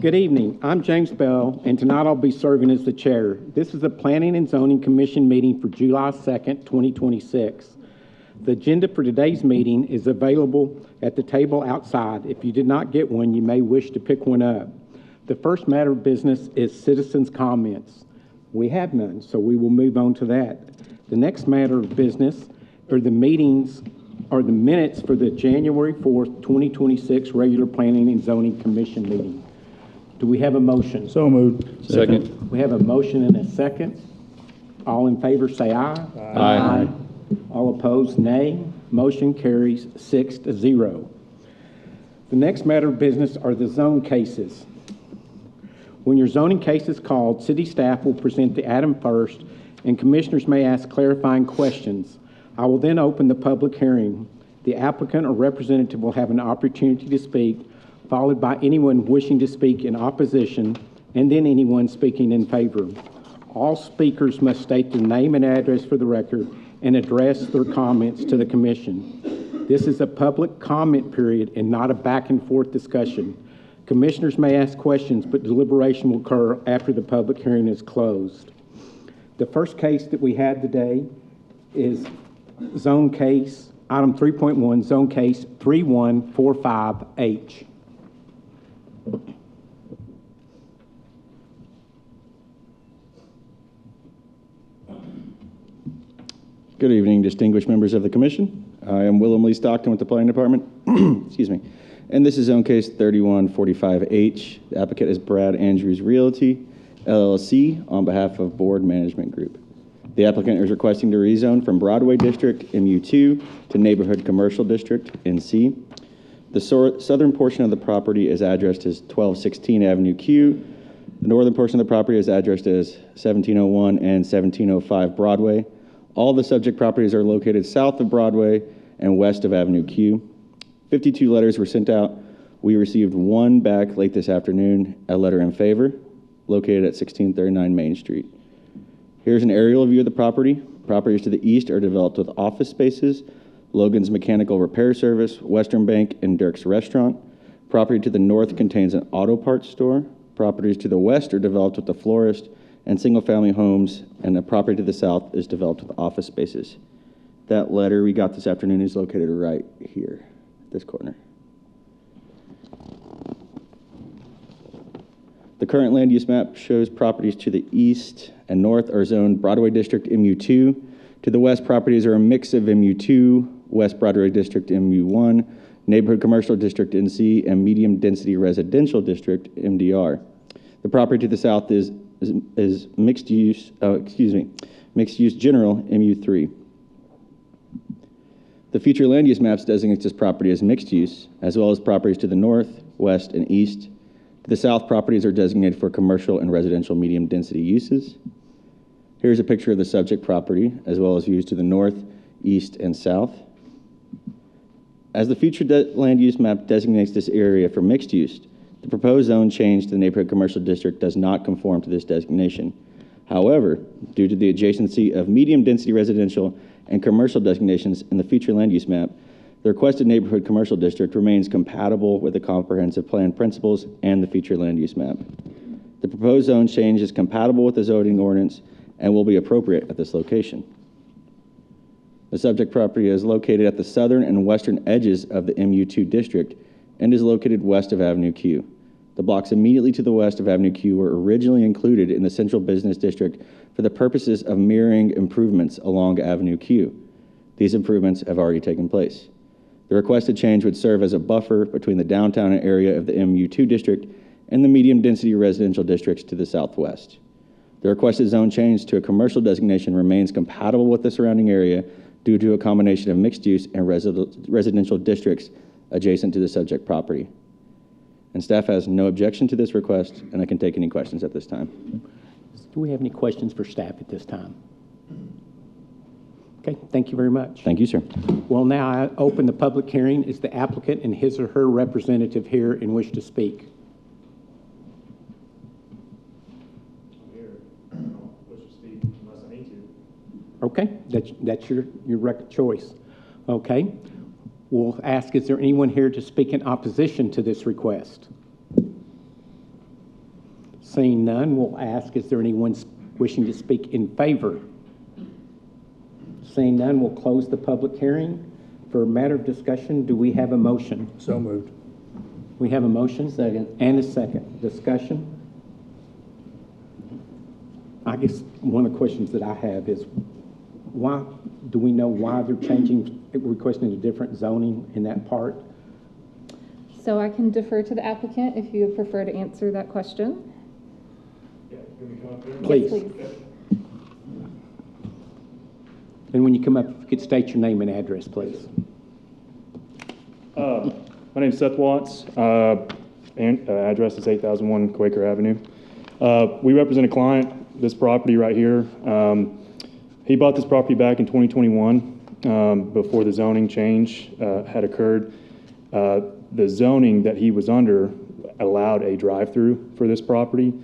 Good evening. I'm James Bell, and tonight I'll be serving as the chair. This is the Planning and Zoning Commission meeting for July 2nd, 2026. The agenda for today's meeting is available at the table outside. If you did not get one, you may wish to pick one up. The first matter of business is citizens' comments. We have none, so we will move on to that. The next matter of business are the minutes for the January 4th, 2026 regular Planning and Zoning Commission meeting. Do we have a motion? So moved. Second. We have a motion and a second. All in favor say aye. Aye. All opposed, nay. Motion carries 6-0. The next matter of business are the zone cases. When your zoning case is called, city staff will present the item first, and commissioners may ask clarifying questions. I will then open the public hearing. The applicant or representative will have an opportunity to speak, followed by anyone wishing to speak in opposition, and then anyone speaking in favor. All speakers must state their name and address for the record and address their comments to the commission. This is a public comment period and not a back and forth discussion. Commissioners may ask questions, but deliberation will occur after the public hearing is closed. The first case that we had today is zone case, item 3.1, zone case 3145H. Good evening, distinguished members of the commission. I am Willem Lee Stockton with the Planning Department. Excuse me. And this is zone case 3145H. The applicant is Brad Andrews Realty, LLC, on behalf of Board Management Group. The applicant is requesting to rezone from Broadway District, MU2, to Neighborhood Commercial District, NC. The southern portion of the property is addressed as 1216 Avenue Q. The northern portion of the property is addressed as 1701 and 1705 Broadway. All the subject properties are located south of Broadway and west of Avenue Q. 52 letters were sent out. We received one back late this afternoon, a letter in favor, located at 1639 Main Street. Here's an aerial view of the property. Properties to the east are developed with office spaces, Logan's Mechanical Repair Service, Western Bank, and Dirk's Restaurant. Property to the north contains an auto parts store. Properties to the west are developed with the florist and single-family homes, and the property to the south is developed with office spaces. That letter we got this afternoon is located right here, this corner. The current land use map shows properties to the east and north are zoned Broadway District MU2. To the west, properties are a mix of MU2, West Broadway District MU1, Neighborhood Commercial District NC, and Medium Density Residential District MDR. The property to the south is mixed use general MU3. The future land use maps designates this property as mixed use, as well as properties to the north, west, and east. To the south, properties are designated for commercial and residential medium density uses. Here's a picture of the subject property, as well as views to the north, east, and south. As the future land use map designates this area for mixed use, the proposed zone change to the Neighborhood Commercial District does not conform to this designation. However, due to the adjacency of medium density residential and commercial designations in the future land use map, the requested Neighborhood Commercial District remains compatible with the comprehensive plan principles and the future land use map. The proposed zone change is compatible with the zoning ordinance and will be appropriate at this location. The subject property is located at the southern and western edges of the MU2 district and is located west of Avenue Q. The blocks immediately to the west of Avenue Q were originally included in the Central Business District for the purposes of mirroring improvements along Avenue Q. These improvements have already taken place. The requested change would serve as a buffer between the downtown area of the MU2 district and the medium density residential districts to the southwest. The requested zone change to a commercial designation remains compatible with the surrounding area due to a combination of mixed use and residential districts adjacent to the subject property. And staff has no objection to this request, and I can take any questions at this time. Do we have any questions for staff at this time? Okay, thank you very much. Thank you, sir. Well, now I open the public hearing. Is the applicant and his or her representative here and wish to speak? I'm here. I don't wish to speak unless I need to. Okay, that's your choice. Okay, we'll ask, is there anyone here to speak in opposition to this request? Seeing none, we'll ask, is there anyone wishing to speak in favor? Seeing none, we'll close the public hearing. For a matter of discussion, do we have a motion? So moved. We have a motion? Second. And a second. Discussion? I guess one of the questions that I have is, why, do we know why they're changing, requesting a different zoning in that part? So I can defer to the applicant if you prefer to answer that question. Yeah, can we come up there? Please. Yes, please. And when you come up, if you could state your name and address, please. My name's Seth Watts, and address is 8001 Quaker Avenue. We represent a client, this property right here. He bought this property back in 2021, before the zoning change had occurred. The zoning that he was under allowed a drive-through for this property.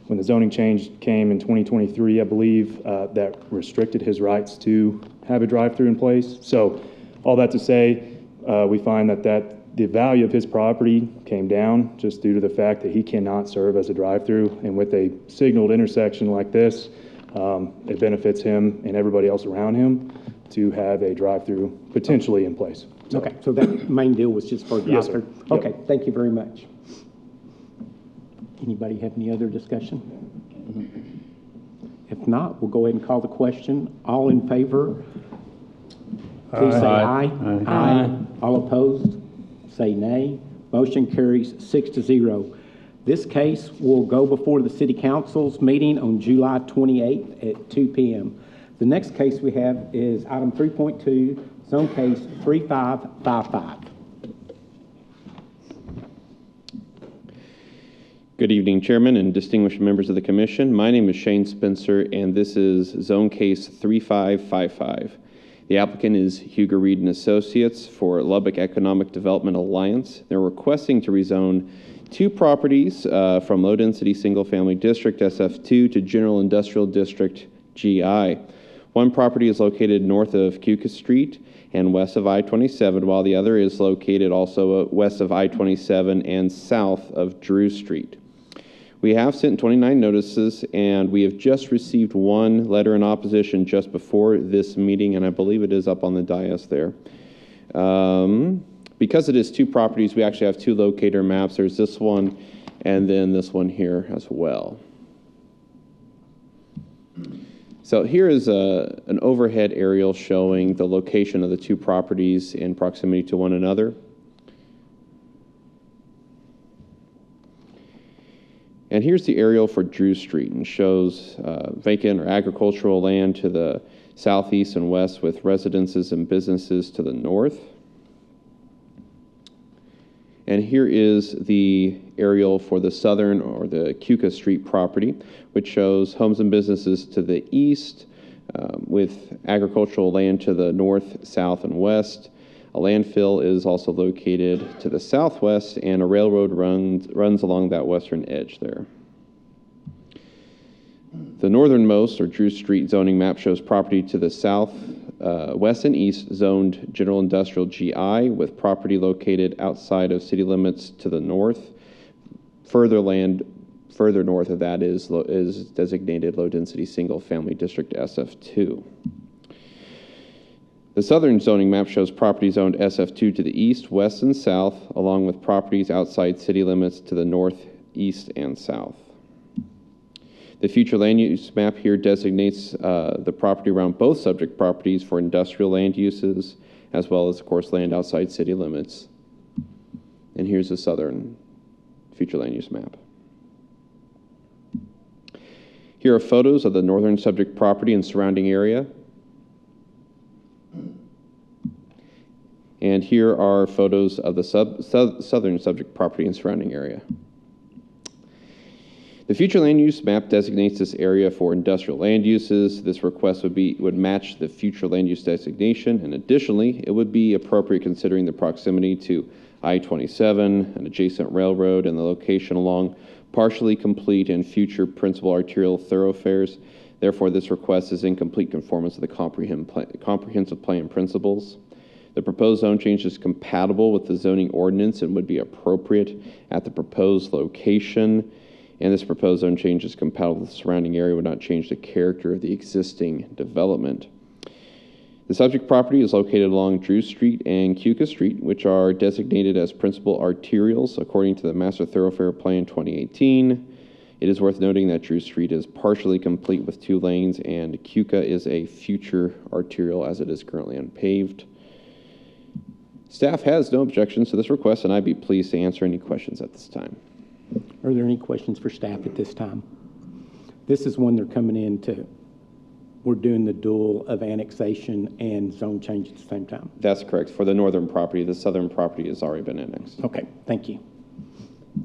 When the zoning change came in 2023, I believe, that restricted his rights to have a drive-through in place. So all that to say, we find that the value of his property came down just due to the fact that he cannot serve as a drive-through. And with a signaled intersection like this, it benefits him and everybody else around him to have a drive-through potentially in place. So, Okay, so that main deal was just for the Yes, sir. drive-through? Yep. Okay, thank you very much. Anybody have any other discussion? If not, we'll go ahead and call the question. All in favor, please say aye. Aye. All opposed, say nay. Motion carries 6-0. This case will go before the City Council's meeting on July 28th at 2 p.m. The next case we have is item 3.2, zone case 3555. Good evening, Chairman and distinguished members of the Commission. My name is Shane Spencer, and this is Zone Case 3555. The applicant is Hugo Reed and Associates for Lubbock Economic Development Alliance. They're requesting to rezone two properties from Low Density Single Family District SF2 to General Industrial District GI. One property is located north of Cuca Street and west of I-27, while the other is located also west of I-27 and south of Drew Street. We have sent 29 notices, and we have just received one letter in opposition just before this meeting, and I believe it is up on the dais there. Because it is two properties, we actually have two locator maps. There's this one and then this one here as well. So here is an overhead aerial showing the location of the two properties in proximity to one another. And here's the aerial for Drew Street, and shows vacant or agricultural land to the southeast and west with residences and businesses to the north. And here is the aerial for the southern or the Cuca Street property, which shows homes and businesses to the east with agricultural land to the north, south, and west. A landfill is also located to the southwest, and a railroad runs along that western edge there. The northernmost, or Drew Street zoning map, shows property to the south, west, and east zoned General Industrial GI, with property located outside of city limits to the north. Further north of that is designated Low Density Single Family District SF2. The southern zoning map shows property zoned SF2 to the east, west, and south, along with properties outside city limits to the north, east, and south. The future land use map here designates the property around both subject properties for industrial land uses, as well as, of course, land outside city limits. And here's the southern future land use map. Here are photos of the northern subject property and surrounding area. And here are photos of the southern subject property and surrounding area. The future land use map designates this area for industrial land uses. This request would match the future land use designation, and additionally, it would be appropriate considering the proximity to I-27, an adjacent railroad, and the location along partially complete and future principal arterial thoroughfares. Therefore, this request is in complete conformance with the comprehensive plan principles. The proposed zone change is compatible with the zoning ordinance and would be appropriate at the proposed location. and this proposed zone change is compatible with the surrounding area, would not change the character of the existing development. The subject property is located along Drew Street and Keuka Street, which are designated as principal arterials according to the Master Thoroughfare Plan 2018. It is worth noting that Drew Street is partially complete with 2 lanes, and Keuka is a future arterial as it is currently unpaved. Staff has no objections to this request, and I'd be pleased to answer any questions at this time. Are there any questions for staff at this time? This is one they're coming into. We're doing the dual of annexation and zone change at the same time. That's correct. For the northern property, the southern property has already been annexed. Okay, thank you.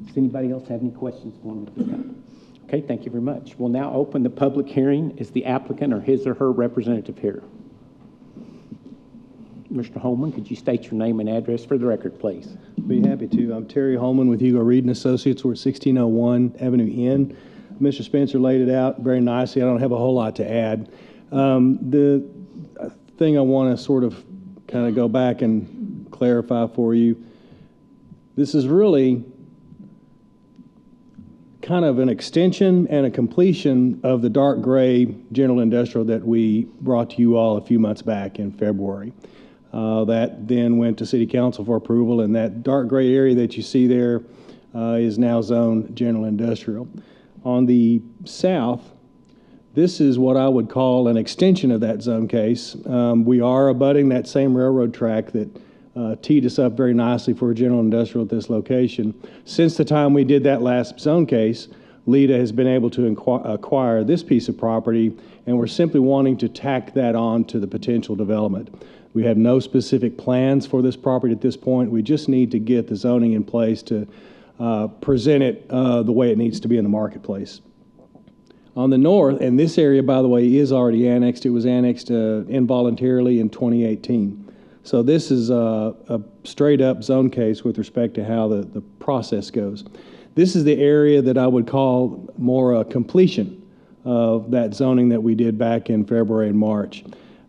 Does anybody else have any questions for me at this time? Okay, thank you very much. We'll now open the public hearing. Is the applicant or his or her representative here? Mr. Holman, could you state your name and address for the record, please? Be happy to. I'm Terry Holman with Hugo Reed & Associates. We're at 1601 Avenue N. Mr. Spencer laid it out very nicely. I don't have a whole lot to add. The thing I want to sort of kind of go back and clarify for you, this is really kind of an extension and a completion of the dark gray general industrial that we brought to you all a few months back in February. That then went to City Council for approval, and that dark gray area that you see there is now zoned general industrial. On the south, this is what I would call an extension of that zone case. We are abutting that same railroad track that teed us up very nicely for a general industrial at this location. Since the time we did that last zone case, LEDA has been able to acquire this piece of property, and we're simply wanting to tack that on to the potential development. We have no specific plans for this property at this point. We just need to get the zoning in place to present it the way it needs to be in the marketplace. On the north, and this area, by the way, is already annexed. It was annexed involuntarily in 2018. So this is a straight-up zone case with respect to how the process goes. This is the area that I would call more a completion of that zoning that we did back in February and March.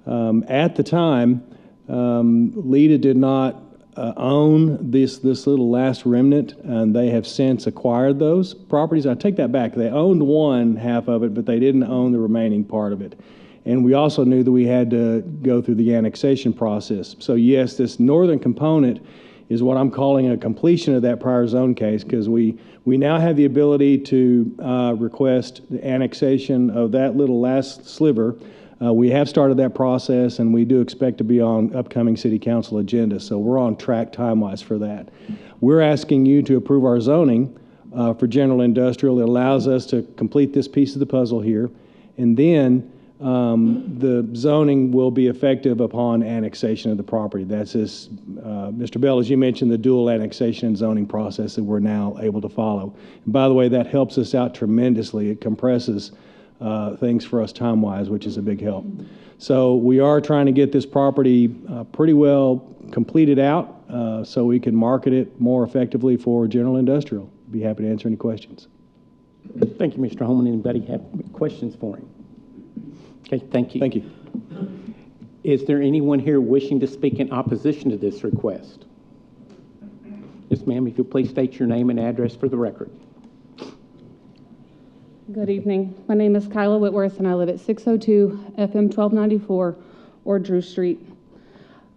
At the time, LEDA did not own this little last remnant, and they have since acquired those properties. I take that back. They owned one half of it, but they didn't own the remaining part of it. And we also knew that we had to go through the annexation process. So yes, this northern component is what I'm calling a completion of that prior zone case, because we now have the ability to request the annexation of that little last sliver. We have started that process, and we do expect to be on upcoming City Council agenda, so we're on track time-wise for that. We're asking you to approve our zoning for general industrial. It allows us to complete this piece of the puzzle here, and then the zoning will be effective upon annexation of the property. That's this, Mr. Bell, as you mentioned, the dual annexation and zoning process that we're now able to follow. And by the way, that helps us out tremendously. It compresses things for us time-wise, which is a big help. So we are trying to get this property pretty well completed out so we can market it more effectively for general industrial. Be happy to answer any questions. Thank you, Mr. Holman. Anybody have questions for him? Okay, thank you. Thank you. Is there anyone here wishing to speak in opposition to this request? Yes, ma'am, if you'll please state your name and address for the record. Good evening. My name is Kyla Whitworth, and I live at 602 FM 1294 or Drew Street.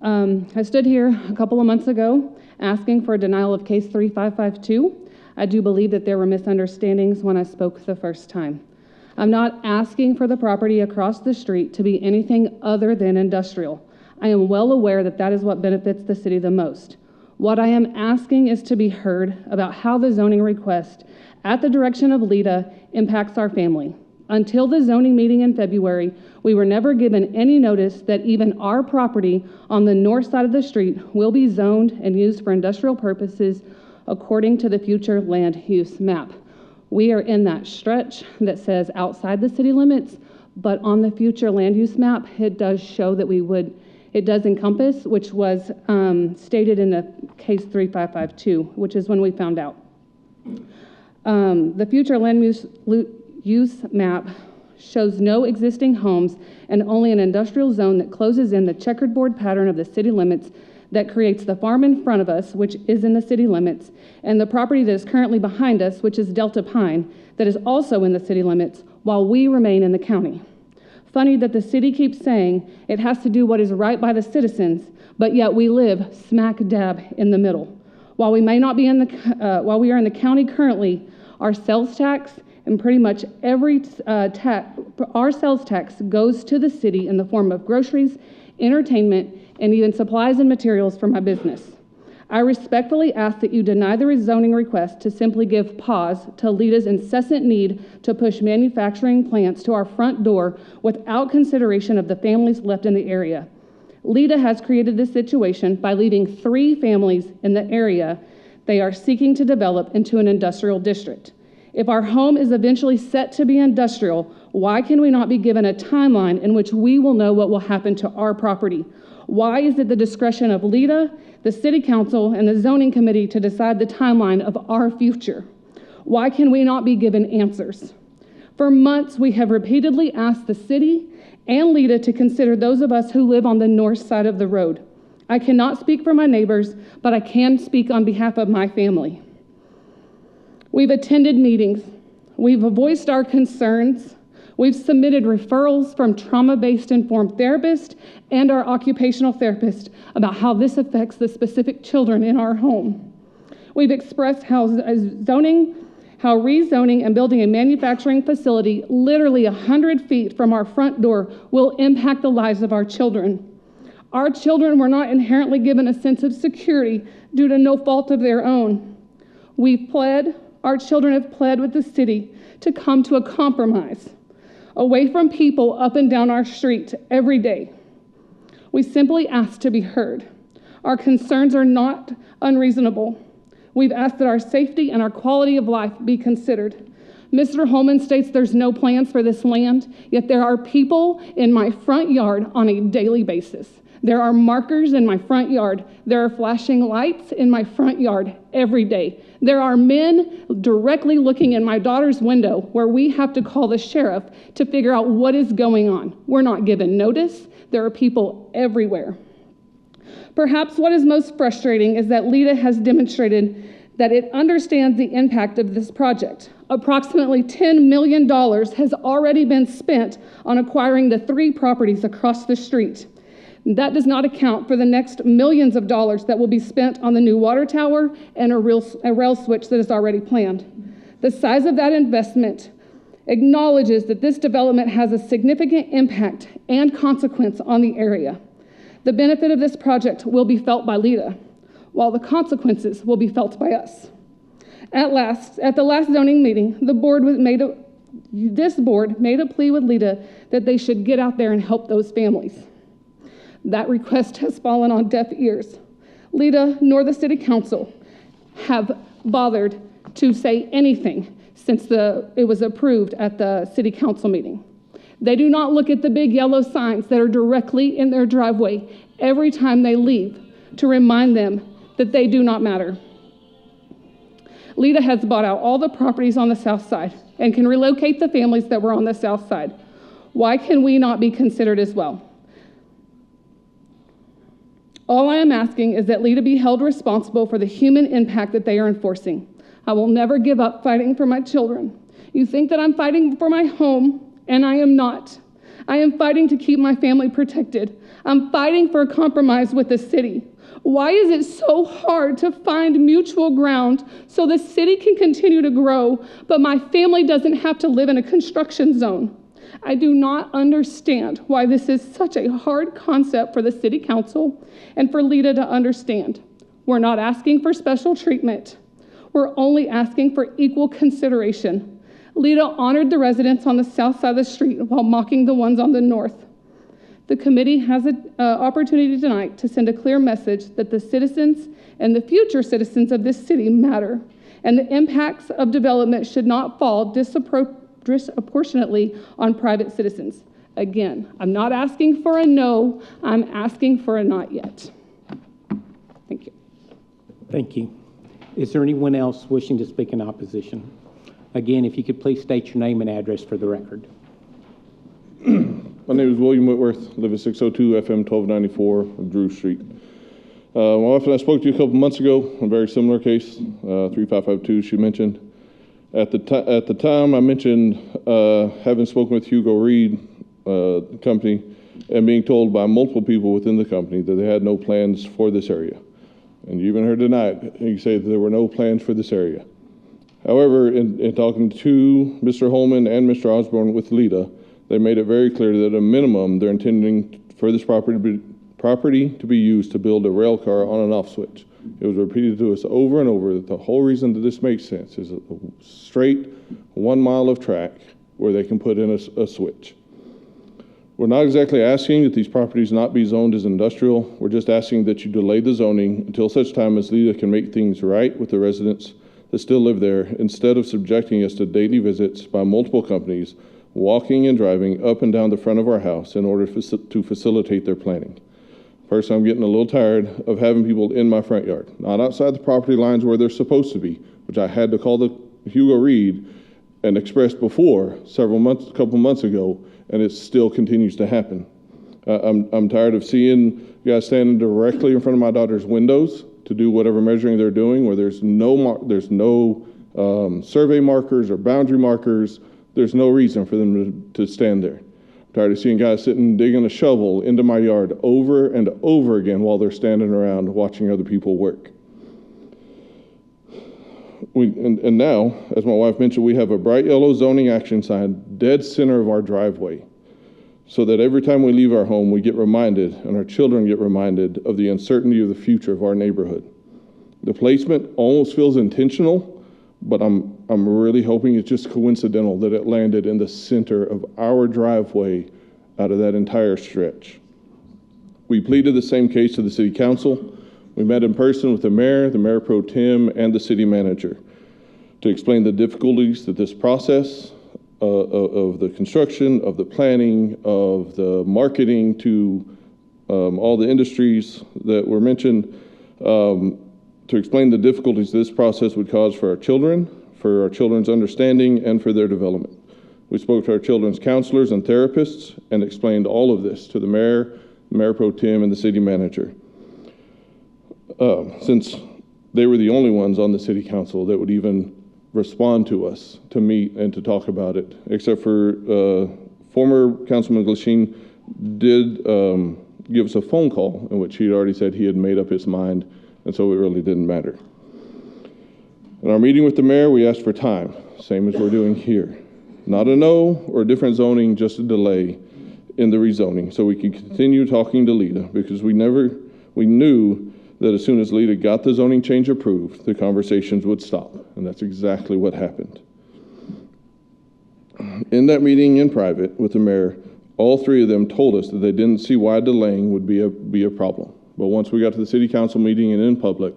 I stood here a couple of months ago asking for a denial of case 3552. I do believe that there were misunderstandings when I spoke the first time. I'm not asking for the property across the street to be anything other than industrial. I am well aware that that is what benefits the city the most. What I am asking is to be heard about how the zoning request at the direction of LEDA impacts our family. Until the zoning meeting in February, we were never given any notice that even our property on the north side of the street will be zoned and used for industrial purposes according to the future land use map. We are in that stretch that says outside the city limits, but on the future land use map, it does show that it does encompass, which was stated in the case 3552, which is when we found out. The future land use map shows no existing homes and only an industrial zone that closes in the checkerboard pattern of the city limits that creates the farm in front of us, which is in the city limits, and the property that is currently behind us, which is Delta Pine, that is also in the city limits, while we remain in the county. Funny that the city keeps saying it has to do what is right by the citizens, but yet we live smack dab in the middle. While we may not be while we are in the county currently, our sales tax and pretty much every our sales tax goes to the city in the form of groceries, entertainment, and even supplies and materials for my business. I respectfully ask that you deny the rezoning request to simply give pause to Lita's incessant need to push manufacturing plants to our front door without consideration of the families left in the area. Lita has created this situation by leaving 3 families in the area they are seeking to develop into an industrial district. If our home is eventually set to be industrial, why can we not be given a timeline in which we will know what will happen to our property? Why is it the discretion of Lita, the City Council, and the Zoning Committee to decide the timeline of our future? Why can we not be given answers? For months, we have repeatedly asked the city and Lita to consider those of us who live on the north side of the road. I cannot speak for my neighbors, but I can speak on behalf of my family. We've attended meetings. We've voiced our concerns. We've submitted referrals from trauma-based informed therapists and our occupational therapist about how this affects the specific children in our home. We've expressed how rezoning and building a manufacturing facility literally 100 feet from our front door will impact the lives of our children. Our children were not inherently given a sense of security due to no fault of their own. Our children have pled with the city to come to a compromise, away from people up and down our street every day. We simply ask to be heard. Our concerns are not unreasonable. We've asked that our safety and our quality of life be considered. Mr. Holman states there's no plans for this land, yet there are people in my front yard on a daily basis. There are markers in my front yard. There are flashing lights in my front yard every day. There are men directly looking in my daughter's window where we have to call the sheriff to figure out what is going on. We're not given notice. There are people everywhere. Perhaps what is most frustrating is that Lita has demonstrated that it understands the impact of this project. Approximately $10 million has already been spent on acquiring the 3 properties across the street. That does not account for the next millions of dollars that will be spent on the new water tower and a rail switch that is already planned. The size of that investment acknowledges that this development has a significant impact and consequence on the area. The benefit of this project will be felt by Lita, while the consequences will be felt by us. At the last zoning meeting, this board made a plea with Lita that they should get out there and help those families. That request has fallen on deaf ears. Lita nor the City Council have bothered to say anything since it was approved at the City Council meeting. They do not look at the big yellow signs that are directly in their driveway every time they leave to remind them that they do not matter. Lita has bought out all the properties on the south side and can relocate the families that were on the south side. Why can we not be considered as well? All I am asking is that Lita be held responsible for the human impact that they are enforcing. I will never give up fighting for my children. You think that I'm fighting for my home, and I am not. I am fighting to keep my family protected. I'm fighting for a compromise with the city. Why is it so hard to find mutual ground so the city can continue to grow, but my family doesn't have to live in a construction zone? I do not understand why this is such a hard concept for the City Council and for Lita to understand. We're not asking for special treatment. We're only asking for equal consideration. Lita honored the residents on the south side of the street while mocking the ones on the north. The committee has an opportunity tonight to send a clear message that the citizens and the future citizens of this city matter, and the impacts of development should not fall disproportionately on private citizens. Again, I'm not asking for a no, I'm asking for a not yet. Thank you. Thank you. Is there anyone else wishing to speak in opposition? Again, if you could please state your name and address for the record. My name is William Whitworth, live at 602 FM 1294 on Drew Street. My wife and I spoke to you a couple months ago, a very similar case, 3552 she mentioned. At the time, I mentioned having spoken with Hugo Reed company and being told by multiple people within the company that they had no plans for this area. And you even heard tonight, you say that there were no plans for this area. However, in talking to Mr. Holman and Mr. Osborne with Lita, they made it very clear that at a minimum, they're intending for this property to be used to build a rail car on and off switch. It was repeated to us over and over that the whole reason that this makes sense is a straight 1 mile of track where they can put in a switch. We're not exactly asking that these properties not be zoned as industrial. We're just asking that you delay the zoning until such time as Lita can make things right with the residents that still live there, instead of subjecting us to daily visits by multiple companies walking and driving up and down the front of our house in order to facilitate their planning. Personally, I'm getting a little tired of having people in my front yard, not outside the property lines where they're supposed to be, which I had to call the Hugo Reed and express before a couple months ago, and it still continues to happen. I'm tired of seeing guys standing directly in front of my daughter's windows to do whatever measuring they're doing, where there's no survey markers or boundary markers. There's no reason for them to stand there. I'm tired of seeing guys sitting digging a shovel into my yard over and over again while they're standing around watching other people work. And now, as my wife mentioned, we have a bright yellow zoning action sign dead center of our driveway, so that every time we leave our home, we get reminded, and our children get reminded, of the uncertainty of the future of our neighborhood. The placement almost feels intentional, but I'm really hoping it's just coincidental that it landed in the center of our driveway out of that entire stretch. We pleaded the same case to the city council. We met in person with the mayor pro tem, and the city manager to explain the difficulties that this process of the construction, of the planning, of the marketing to all the industries that were mentioned, to explain the difficulties this process would cause for our children, for our children's understanding, and for their development. We spoke to our children's counselors and therapists and explained all of this to the mayor pro tem, and the city manager. Since they were the only ones on the city council that would even respond to us to meet and to talk about it, except for former Councilman Glasheen did give us a phone call in which he'd already said he had made up his mind, and so it really didn't matter. In our meeting with the mayor, we asked for time, same as we're doing here. Not a no or a different zoning, just a delay in the rezoning, so we could continue talking to Lita, because we knew that as soon as Lita got the zoning change approved, the conversations would stop, and that's exactly what happened. In that meeting in private with the mayor, all three of them told us that they didn't see why delaying would be a problem. But once we got to the city council meeting and in public,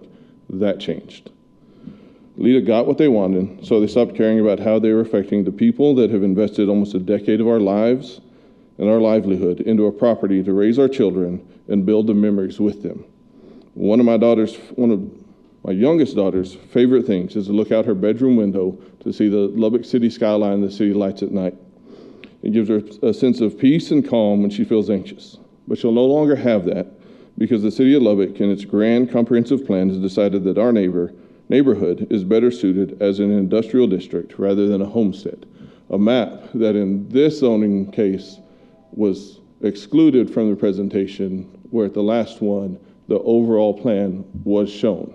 that changed. Lita got what they wanted, so they stopped caring about how they were affecting the people that have invested almost a decade of our lives and our livelihood into a property to raise our children and build the memories with them. One of my youngest daughter's favorite things is to look out her bedroom window to see the Lubbock City skyline and the city lights at night. It gives her a sense of peace and calm when she feels anxious. But she'll no longer have that because the city of Lubbock, in its grand comprehensive plan, has decided that our neighborhood is better suited as an industrial district rather than a homestead. A map that in this zoning case was excluded from the presentation, where at the last one, the overall plan was shown.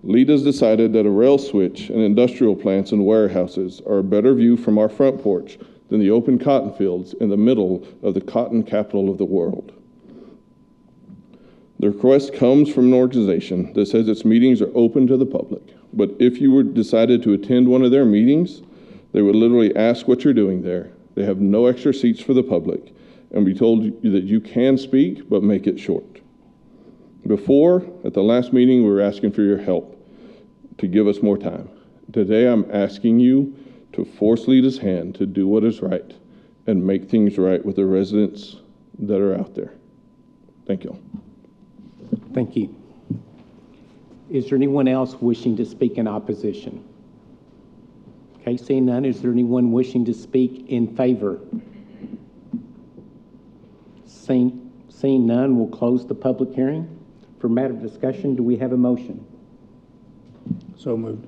Lita's decided that a rail switch and industrial plants and warehouses are a better view from our front porch than the open cotton fields in the middle of the cotton capital of the world. The request comes from an organization that says its meetings are open to the public, but if you were decided to attend one of their meetings, they would literally ask what you're doing there. They have no extra seats for the public, and we told you that you can speak, but make it short. Before, at the last meeting, we were asking for your help to give us more time. Today, I'm asking you to force Lita's hand to do what is right and make things right with the residents that are out there. Thank you. Thank you. Is there anyone else wishing to speak in opposition? Okay, seeing none, is there anyone wishing to speak in favor? Seeing none, we'll close the public hearing. For matter of discussion, do we have a motion? So moved.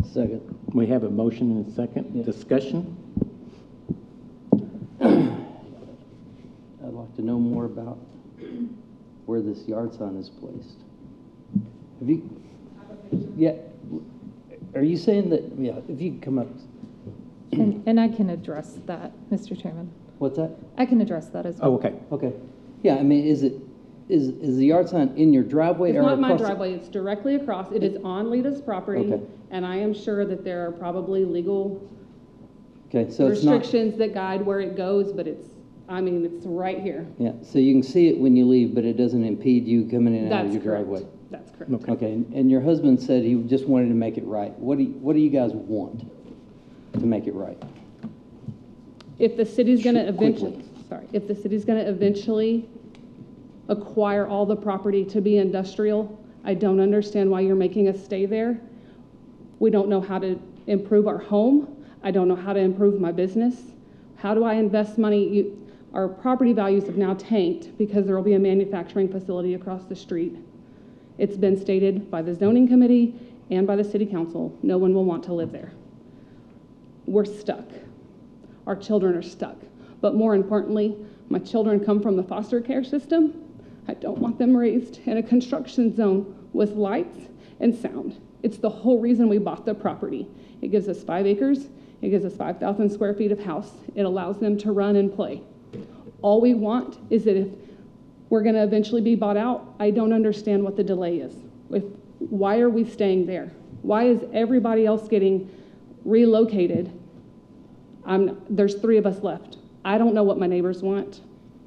Second. We have a motion and a second. Yeah. Discussion? I'd like to know more about where this yard sign is placed. Have you? Yeah. Are you saying that? Yeah. If you could come up. And I can address that, Mr. Chairman. What's that? I can address that as well. Oh, okay. Okay. Yeah. I mean, is the yard sign in your driveway It's or not my across? driveway, it's directly across. It is on Lita's property, Okay. and I am sure that there are probably legal Okay. So it's not. restrictions that guide where it goes, but it's right here. Yeah. So you can see it when you leave, but it doesn't impede you coming in and out of That's your correct. driveway. That's correct. Okay. Okay. And your husband said he just wanted to make it right. What do you guys want to make it right? If the city's gonna Quickly. if the city's gonna eventually acquire all the property to be industrial, I don't understand why you're making us stay there. We don't know how to improve our home. I don't know how to improve my business. How do I invest money? Our property values have now tanked because there will be a manufacturing facility across the street. It's been stated by the zoning committee and by the city council, no one will want to live there. We're stuck. Our children are stuck. But more importantly, my children come from the foster care system. I don't want them raised in a construction zone with lights and sound. It's the whole reason we bought the property. It gives us 5 acres. It gives us 5,000 square feet of house. It allows them to run and play. All we want is that if we're going to eventually be bought out, I don't understand what the delay is. Why are we staying there? Why is everybody else getting relocated? There's 3 of us left. I don't know what my neighbors want.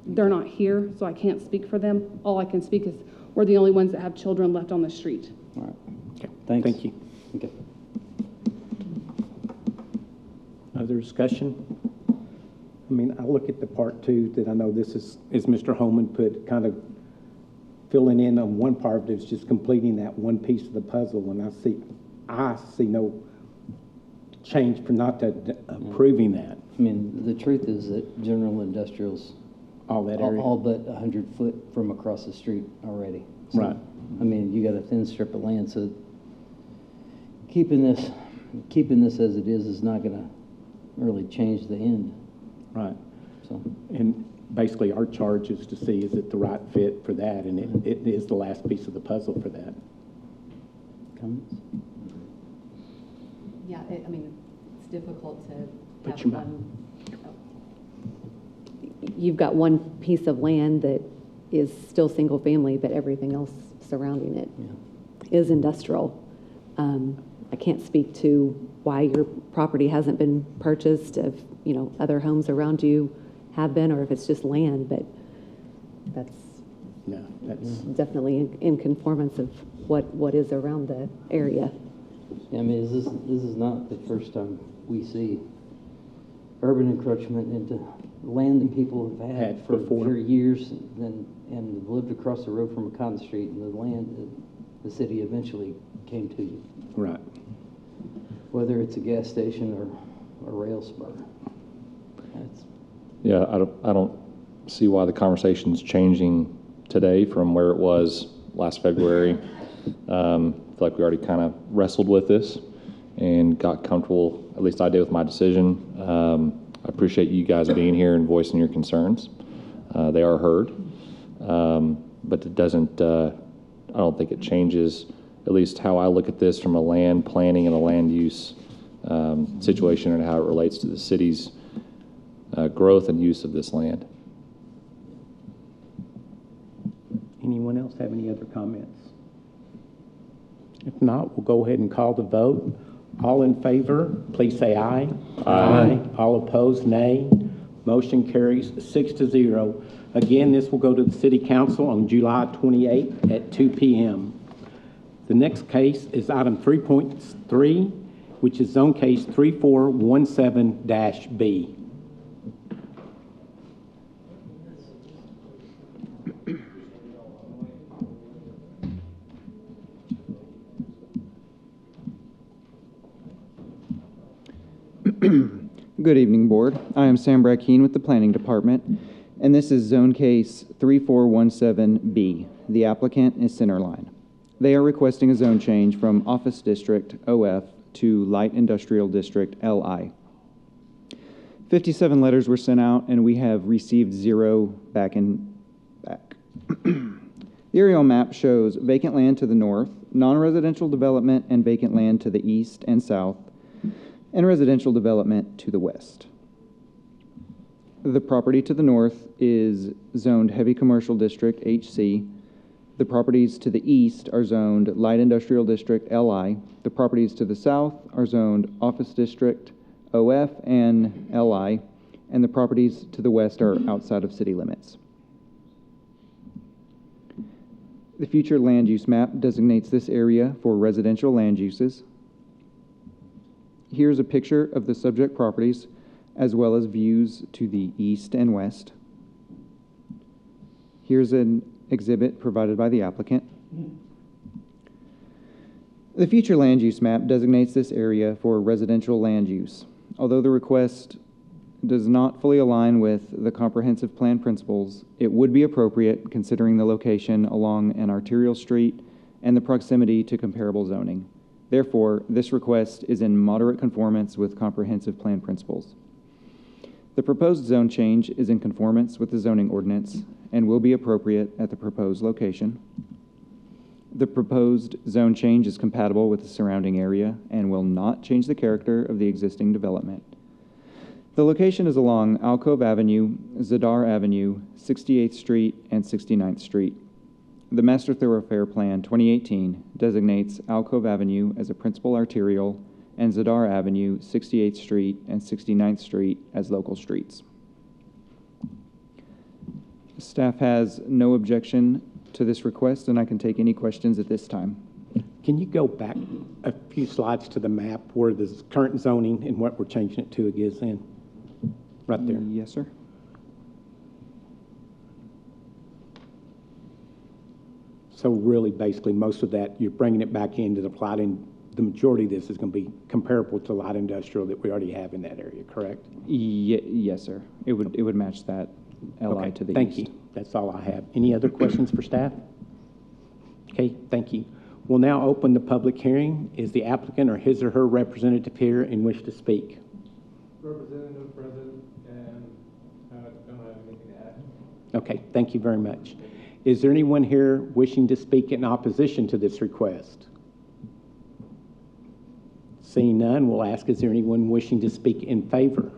They're not here, so I can't speak for them. All I can speak is we're the only ones that have children left on the street. All right. Okay. Thanks. Thank you. Okay. Other discussion? I mean, I look at the part 2 that I know this is Mr. Holman put, kind of filling in on one part of it, is just completing that one piece of the puzzle, and I see no change for not approving that, I mean, the truth is that General Industrial's all that area. all but 100 foot from across the street already. So, Right. I mean, you got a thin strip of land, so keeping this as it is not going to really change the end. Right. So, And basically, our charge is to see, is it the right fit for that? And it is the last piece of the puzzle for that. comments? Yeah, I mean, it's difficult to But have you might- one. You've got one piece of land that is still single family, but everything else surrounding it is industrial. I can't speak to why your property hasn't been purchased, if, other homes around you have been, or if it's just land, but that's No, that's, definitely in conformance of what is around the area. Yeah, I mean, this is not the first time we see urban encroachment into land that people have had Had for before. years and lived across the road from a cotton street, and the land that the city eventually came to you, right. whether it's a gas station or a rail spur. That's, Yeah, I don't see why the conversation's changing today from where it was last February. I feel like we already kind of wrestled with this and got comfortable, at least I did, with my decision. I appreciate you guys being here and voicing your concerns. They are heard. But it doesn't, I don't think it changes at least how I look at this from a land planning and a land use situation and how it relates to the city's growth and use of this land. Anyone else have any other comments? If not, we'll go ahead and call the vote. All in favor, please say aye. Aye. All opposed, nay. Motion carries 6-0. Again, this will go to the City Council on July 28th at 2 p.m. The next case is item 3.3, which is zone case 3417-B. Good evening, Board. I am Sam Brackeen with the Planning Department, and this is Zone Case 3417B. The applicant is Centerline. They are requesting a zone change from Office District OF to Light Industrial District LI. 57 letters were sent out, and we have received 0 back. The aerial map shows vacant land to the north, non-residential development and vacant land to the east and south, and residential development to the west. The property to the north is zoned Heavy Commercial District HC. The properties to the east are zoned Light Industrial District LI. The properties to the south are zoned Office District OF and LI, and the properties to the west are outside of city limits. The future land use map designates this area for residential land uses. Here's a picture of the subject properties, as well as views to the east and west. Here's an exhibit provided by the applicant. The future land use map designates this area for residential land use. Although the request does not fully align with the comprehensive plan principles, it would be appropriate considering the location along an arterial street and the proximity to comparable zoning. Therefore, this request is in moderate conformance with comprehensive plan principles. The proposed zone change is in conformance with the zoning ordinance and will be appropriate at the proposed location. The proposed zone change is compatible with the surrounding area and will not change the character of the existing development. The location is along Alcove Avenue, Zadar Avenue, 68th Street, and 69th Street. The Master Thoroughfare Plan 2018 designates Alcove Avenue as a principal arterial and Zadar Avenue, 68th Street, and 69th Street as local streets. Staff has no objection to this request, and I can take any questions at this time. Can you go back a few slides to the map where the current zoning and what we're changing it to is in? Right there. Yes, sir. So really, basically, most of that, you're bringing it back into the plot, and the majority of this is going to be comparable to light industrial that we already have in that area, correct? Yes, sir. It would match that LI Okay, to the thank east. you. That's all I have. Any other questions for staff? Okay, thank you. We'll now open the public hearing. Is the applicant or his or her representative here and wish to speak? Representative present, and don't have anything to add. Okay, thank you very much. Is there anyone here wishing to speak in opposition to this request? Seeing none, we'll ask, is there anyone wishing to speak in favor?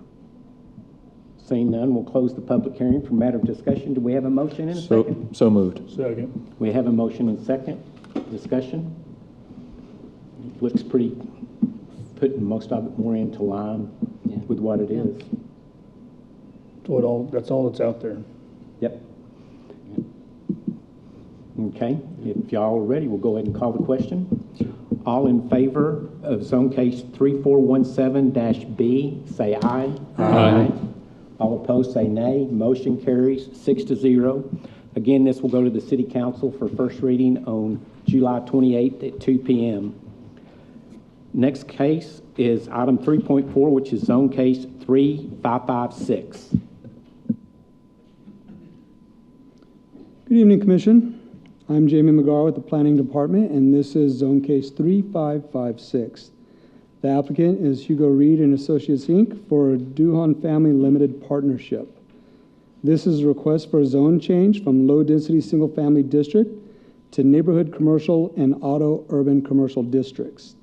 Seeing none, we'll close the public hearing for matter of discussion. Do we have a motion and a second? So moved. Second. We have a motion and second. Discussion? Looks pretty, putting most of it more into line with what it is. That's all that's out there. Yep. Okay, if y'all are ready, we'll go ahead and call the question. All in favor of zone case 3417-B, say aye. Aye. All opposed, say nay. Motion carries 6-0. Again, this will go to the City Council for first reading on July 28th at 2 p.m. Next case is item 3.4, which is zone case 3556. Good evening, Commission. I'm Jamie McGar with the Planning Department, and this is Zone Case 3556. The applicant is Hugo Reed and Associates, Inc. for Duhan Family Limited Partnership. This is a request for a zone change from low-density single-family district to neighborhood commercial and auto urban commercial districts.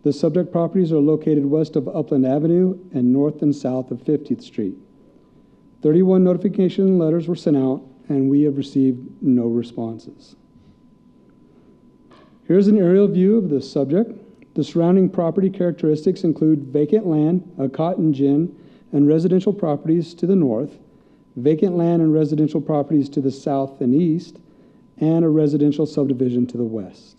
The subject properties are located west of Upland Avenue and north and south of 50th Street. 31 notification letters were sent out, and we have received no responses. Here's an aerial view of the subject. The surrounding property characteristics include vacant land, a cotton gin, and residential properties to the north, vacant land and residential properties to the south and east, and a residential subdivision to the west.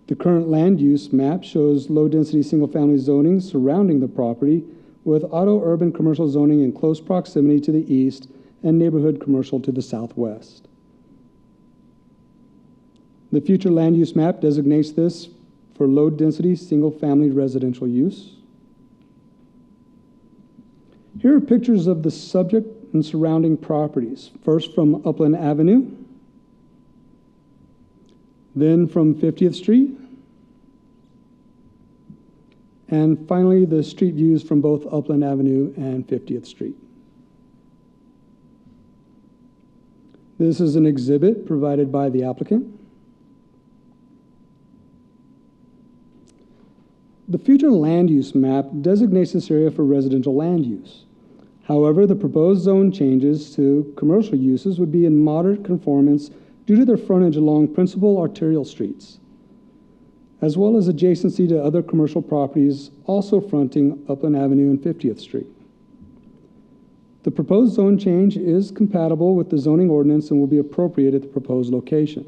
The current land use map shows low-density single-family zoning surrounding the property with auto-urban commercial zoning in close proximity to the east and neighborhood commercial to the southwest. The future land use map designates this for low-density single-family residential use. Here are pictures of the subject and surrounding properties. First from Upland Avenue, then from 50th Street, and finally the street views from both Upland Avenue and 50th Street. This is an exhibit provided by the applicant. The future land use map designates this area for residential land use. However, the proposed zone changes to commercial uses would be in moderate conformance due to their frontage along principal arterial streets, as well as adjacency to other commercial properties also fronting Upland Avenue and 50th Street. The proposed zone change is compatible with the zoning ordinance and will be appropriate at the proposed location.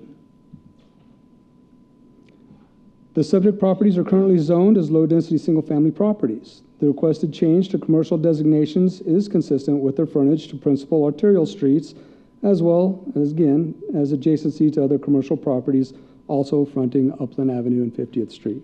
The subject properties are currently zoned as low-density single-family properties. The requested change to commercial designations is consistent with their frontage to principal arterial streets, as well as, again, as adjacency to other commercial properties also fronting Upland Avenue and 50th Street.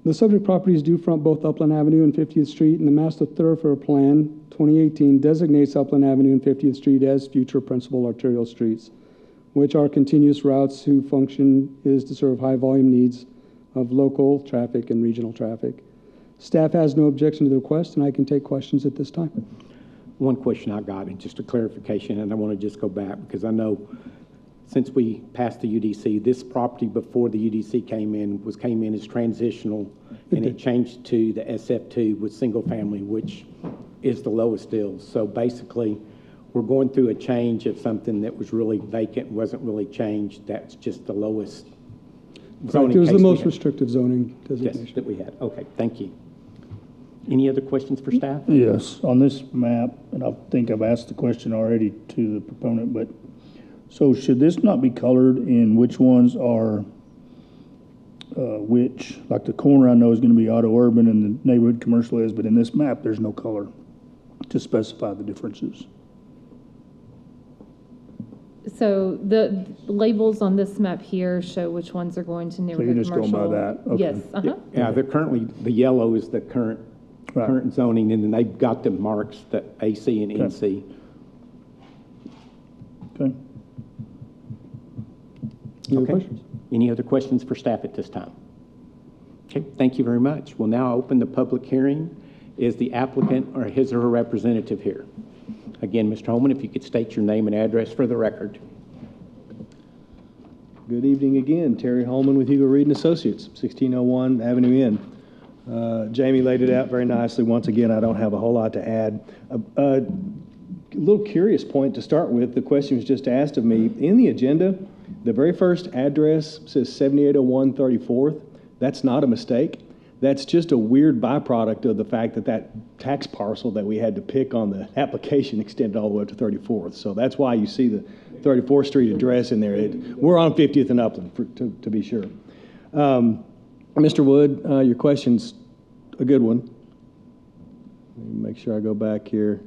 The subject properties do front both Upland Avenue and 50th Street, and the Master Thoroughfare Plan 2018 designates Upland Avenue and 50th Street as future principal arterial streets, which are continuous routes whose function is to serve high volume needs of local traffic and regional traffic. Staff has no objection to the request, and I can take questions at this time. One question I got, and just a clarification, and I want to just go back because I know since we passed the UDC, this property before the UDC came in as transitional, and it changed to the SF2 with single family, which is the lowest deal. So basically, we're going through a change of something that was really vacant, wasn't really changed. That's just the lowest zoning. It was case the we most had. restrictive zoning designation. Yes, that we had. Okay, thank you. Any other questions for staff? Yes, on this map, and I think I've asked the question already to the proponent, but so should this not be colored in which ones are which? Like the corner I know is going to be auto urban and the neighborhood commercial is, but in this map, there's no color to specify the differences. So the labels on this map here show which ones are going to neighborhood just commercial. going by that? Okay. Yes, uh-huh. Yeah, they're currently, the yellow is the current zoning, and then they've got the marks, the AC and NC. Okay. Any other Okay. questions? Any other questions for staff at this time? Okay, thank you very much. We'll now open the public hearing. Is the applicant or his or her representative here? Again, Mr. Holman, if you could state your name and address for the record. Good evening again. Terry Holman with Hugo Reed and Associates, 1601 Avenue N. Jamie laid it out very nicely. Once again, I don't have a whole lot to add. A little curious point to start with. The question was just asked of me. In the agenda, the very first address says 7801 34th. That's not a mistake. That's just a weird byproduct of the fact that that tax parcel that we had to pick on the application extended all the way up to 34th. So that's why you see the 34th Street address in there. We're on 50th and Upland, to be sure. Mr. Wood, your question's a good one. Let me make sure I go back here.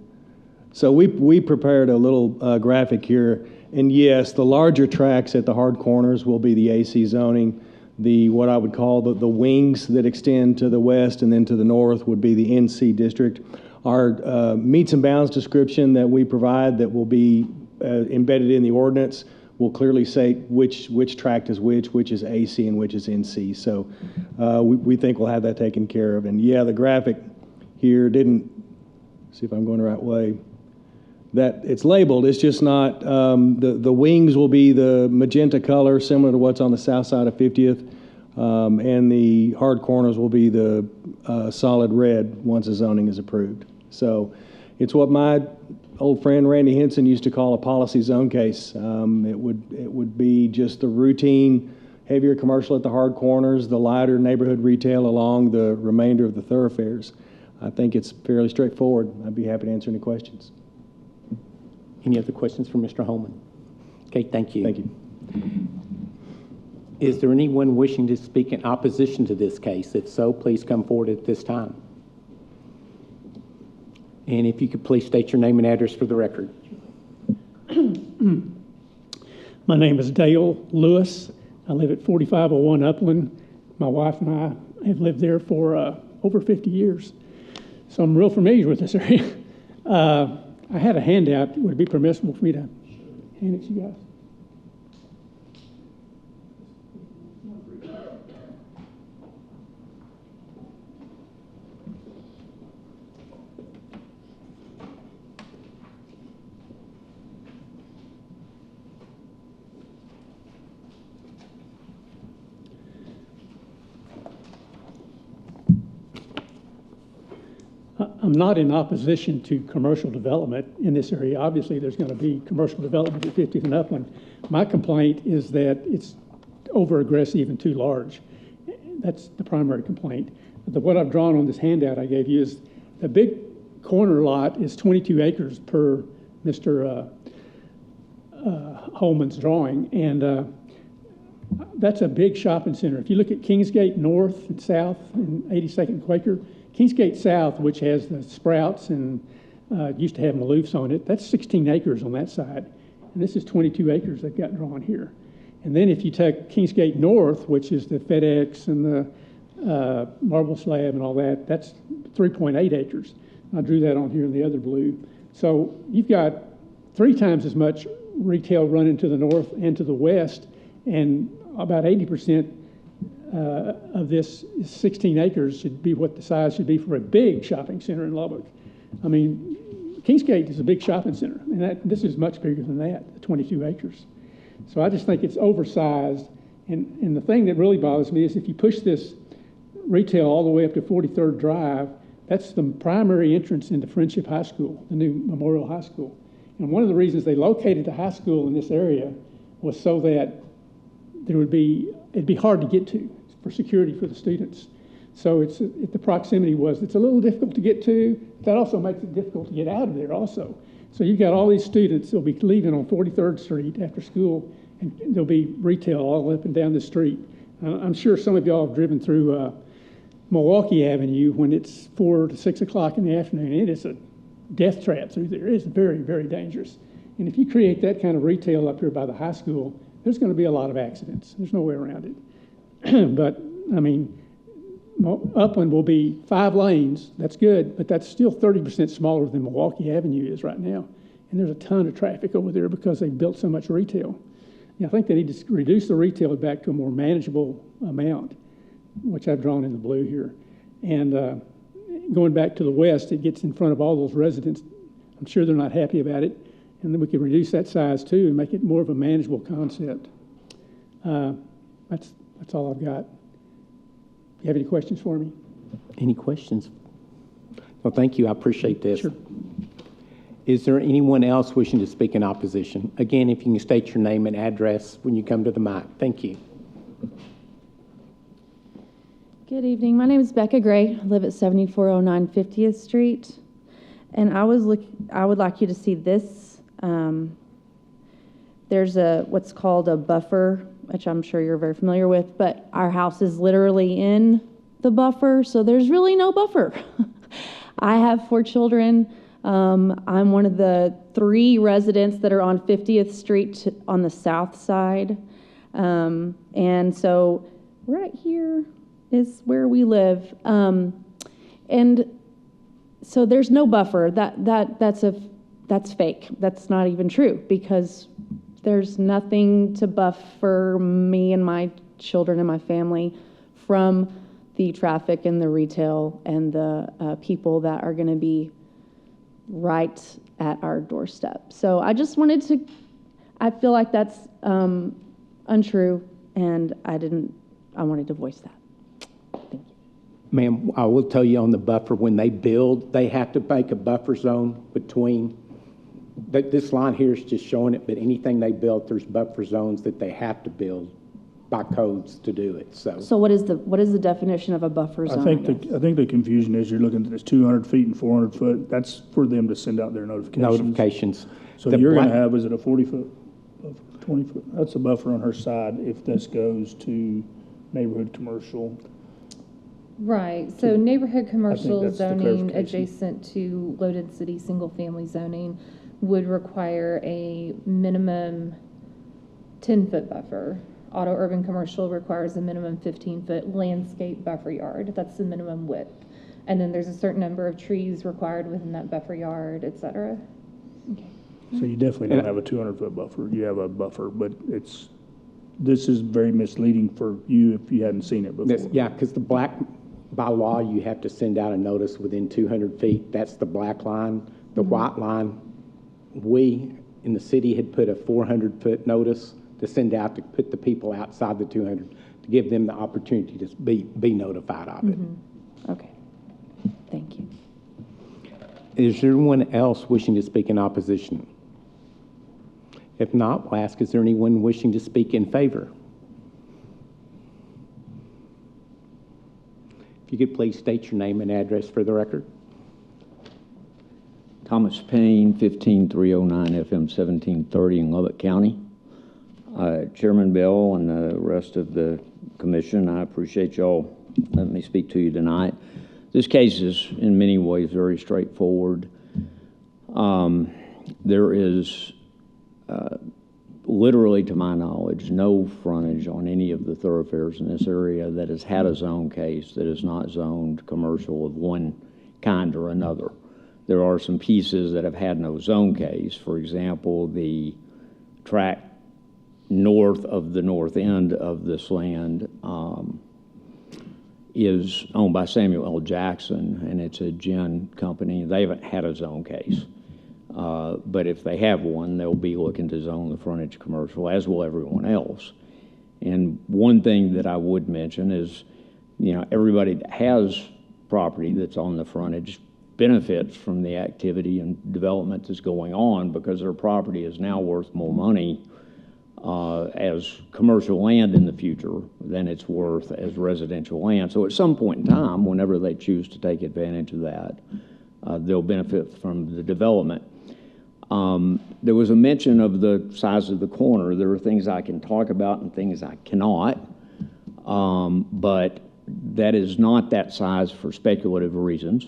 So we prepared a little graphic here. And yes, the larger tracks at the hard corners will be the AC zoning. The what I would call the wings that extend to the west and then to the north would be the NC district. Our meets and bounds description that we provide that will be embedded in the ordinance will clearly say which tract is which is AC and which is NC. So we think we'll have that taken care of. And yeah, the graphic here didn't, see if I'm going the right way, that it's labeled, it's just not, the wings will be the magenta color similar to what's on the south side of 50th, and the hard corners will be the solid red once the zoning is approved. So it's what my old friend Randy Henson used to call a policy zone case. It would be just the routine heavier commercial at the hard corners, the lighter neighborhood retail along the remainder of the thoroughfares. I think it's fairly straightforward. I'd be happy to answer any questions. Any other questions for Mr. Holman? Okay, thank you. Thank you. Is there anyone wishing to speak in opposition to this case? If so, please come forward at this time. And if you could please state your name and address for the record. My name is Dale Lewis, I live at 4501 Upland. My wife and I have lived there for over 50 years, so I'm real familiar with this area. I had a handout. Would it be permissible for me to hand it to you guys? I'm not in opposition to commercial development in this area. Obviously, there's going to be commercial development at 50th and Upland. My complaint is that it's over-aggressive and too large. That's the primary complaint. What I've drawn on this handout I gave you is the big corner lot is 22 acres per Mr. Holman's drawing, and that's a big shopping center. If you look at Kingsgate North and South and 82nd Quaker, Kingsgate South, which has the Sprouts and used to have Maloof's on it, that's 16 acres on that side. And this is 22 acres they've got drawn here. And then if you take Kingsgate North, which is the FedEx and the Marble Slab and all that, that's 3.8 acres. I drew that on here in the other blue. So you've got 3 times as much retail running to the north and to the west, and about 80% of this 16 acres should be what the size should be for a big shopping center in Lubbock. I mean, Kingsgate is a big shopping center, and this is much bigger than that, the 22 acres. So I just think it's oversized, and the thing that really bothers me is if you push this retail all the way up to 43rd Drive, that's the primary entrance into Friendship High School, the new Memorial High School. And one of the reasons they located the high school in this area was so that it'd be hard to get to for security for the students. So the proximity it's a little difficult to get to. That also makes it difficult to get out of there also. So you've got all these students that'll be leaving on 43rd Street after school, and there'll be retail all up and down the street. I'm sure some of y'all have driven through Milwaukee Avenue when it's 4 to 6 o'clock in the afternoon. It is a death trap through there. It is very, very dangerous. And if you create that kind of retail up here by the high school, there's going to be a lot of accidents. There's no way around it. But, I mean, Upland will be 5 lanes. That's good, but that's still 30% smaller than Milwaukee Avenue is right now. And there's a ton of traffic over there because they've built so much retail. I think they need to reduce the retail back to a more manageable amount, which I've drawn in the blue here. And going back to the west, it gets in front of all those residents. I'm sure they're not happy about it. And then we can reduce that size too and make it more of a manageable concept. That's all I've got. You have any questions for me? Any questions? Well, thank you. I appreciate this. Sure. Is there anyone else wishing to speak in opposition? Again, if you can state your name and address when you come to the mic. Thank you. Good evening. My name is Becca Gray. I live at 7409 50th Street. And I would like you to see this. There's what's called a buffer, which I'm sure you're very familiar with, but our house is literally in the buffer, so there's really no buffer. I have 4 children. I'm one of the 3 residents that are on 50th Street on the south side. And so right here is where we live. And so there's no buffer. That's fake. That's not even true because there's nothing to buffer me and my children and my family from the traffic and the retail and the people that are going to be right at our doorstep. So I just I feel like that's untrue, and I wanted to voice that. Thank you. Ma'am, I will tell you on the buffer, when they build, they have to make a buffer zone between, this line here is just showing it, but anything they build, there's buffer zones that they have to build by codes to do it. So what is the definition of a buffer zone? I think the confusion is you're looking at this 200 feet and 400 foot. That's for them to send out their notifications. So you're going to have, is it a 40 foot, 20 foot? That's a buffer on her side if this goes to neighborhood commercial. Right. So neighborhood commercial that's the zoning clarification. adjacent to low density single family zoning would require a minimum 10-foot buffer Auto urban commercial requires a minimum 15-foot landscape buffer yard. That's the minimum width. And then there's a certain number of trees required within that buffer yard, et cetera. Okay. So you definitely don't have a 200-foot buffer. You have a buffer, but this is very misleading for you if you hadn't seen it before. Yeah, because by law, you have to send out a notice within 200 feet. That's the black line. The white line, we in the city had put a 400-foot notice to send out to put the people outside the 200 to give them the opportunity to be notified of it. Okay. Thank you. Is there anyone else wishing to speak in opposition? If not, we'll ask, is there anyone wishing to speak in favor? If you could please state your name and address for the record. Thomas Payne, 15309 FM 1730 in Lubbock County. Chairman Bell and the rest of the commission, I appreciate y'all letting me speak to you tonight. This case is in many ways very straightforward. There is literally, to my knowledge, no frontage on any of the thoroughfares in this area that has had a zone case that is not zoned commercial of one kind or another. There are some pieces that have had no zone case. For example, the tract north of the north end of this land is owned by Samuel L. Jackson, and it's a gin company. They haven't had a zone case. But if they have one, they'll be looking to zone the frontage commercial, as will everyone else. And one thing that I would mention is, everybody that has property that's on the frontage benefits from the activity and development that's going on because their property is now worth more money as commercial land in the future than it's worth as residential land. So at some point in time, whenever they choose to take advantage of that, they'll benefit from the development. There was a mention of the size of the corner. There are things I can talk about and things I cannot, but that is not that size for speculative reasons.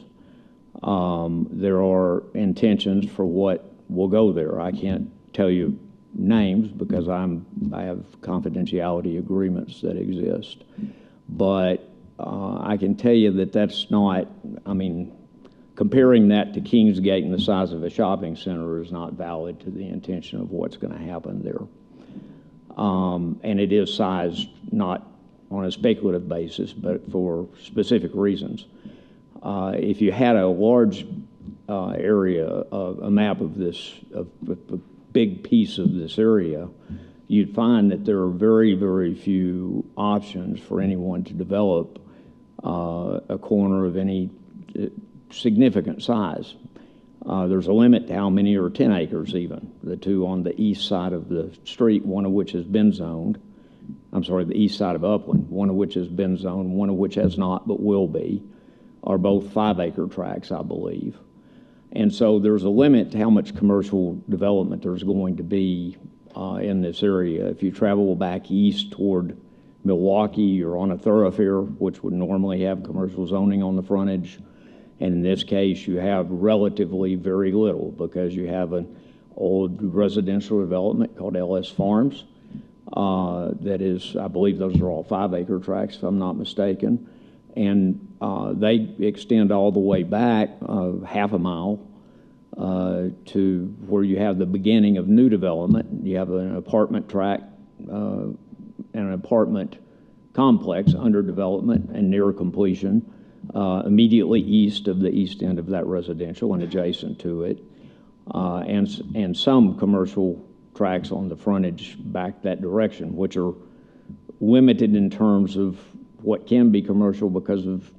There are intentions for what will go there. I can't tell you names because I have confidentiality agreements that exist, but I can tell you that that's not, comparing that to Kingsgate and the size of a shopping center is not valid to the intention of what's going to happen there. And it is sized not on a speculative basis, but for specific reasons. If you had a large area, a map of this, a big piece of this area, you'd find that there are very, very few options for anyone to develop a corner of any significant size. There's a limit to how many are 10 acres even. The two on the east side of the street, one of which has been zoned, the east side of Upland, one of which has been zoned, one of which has not but will be, are both 5-acre tracts, I believe. And so there's a limit to how much commercial development there's going to be in this area. If you travel back east toward Milwaukee, you're on a thoroughfare, which would normally have commercial zoning on the frontage. And in this case, you have relatively very little because you have an old residential development called LS Farms. That is, I believe those are all 5-acre tracts, if I'm not mistaken. And they extend all the way back half a mile to where you have the beginning of new development. You have an apartment tract and an apartment complex under development and near completion. Immediately east of the east end of that residential and adjacent to it, and some commercial tracts on the frontage back that direction, which are limited in terms of what can be commercial because of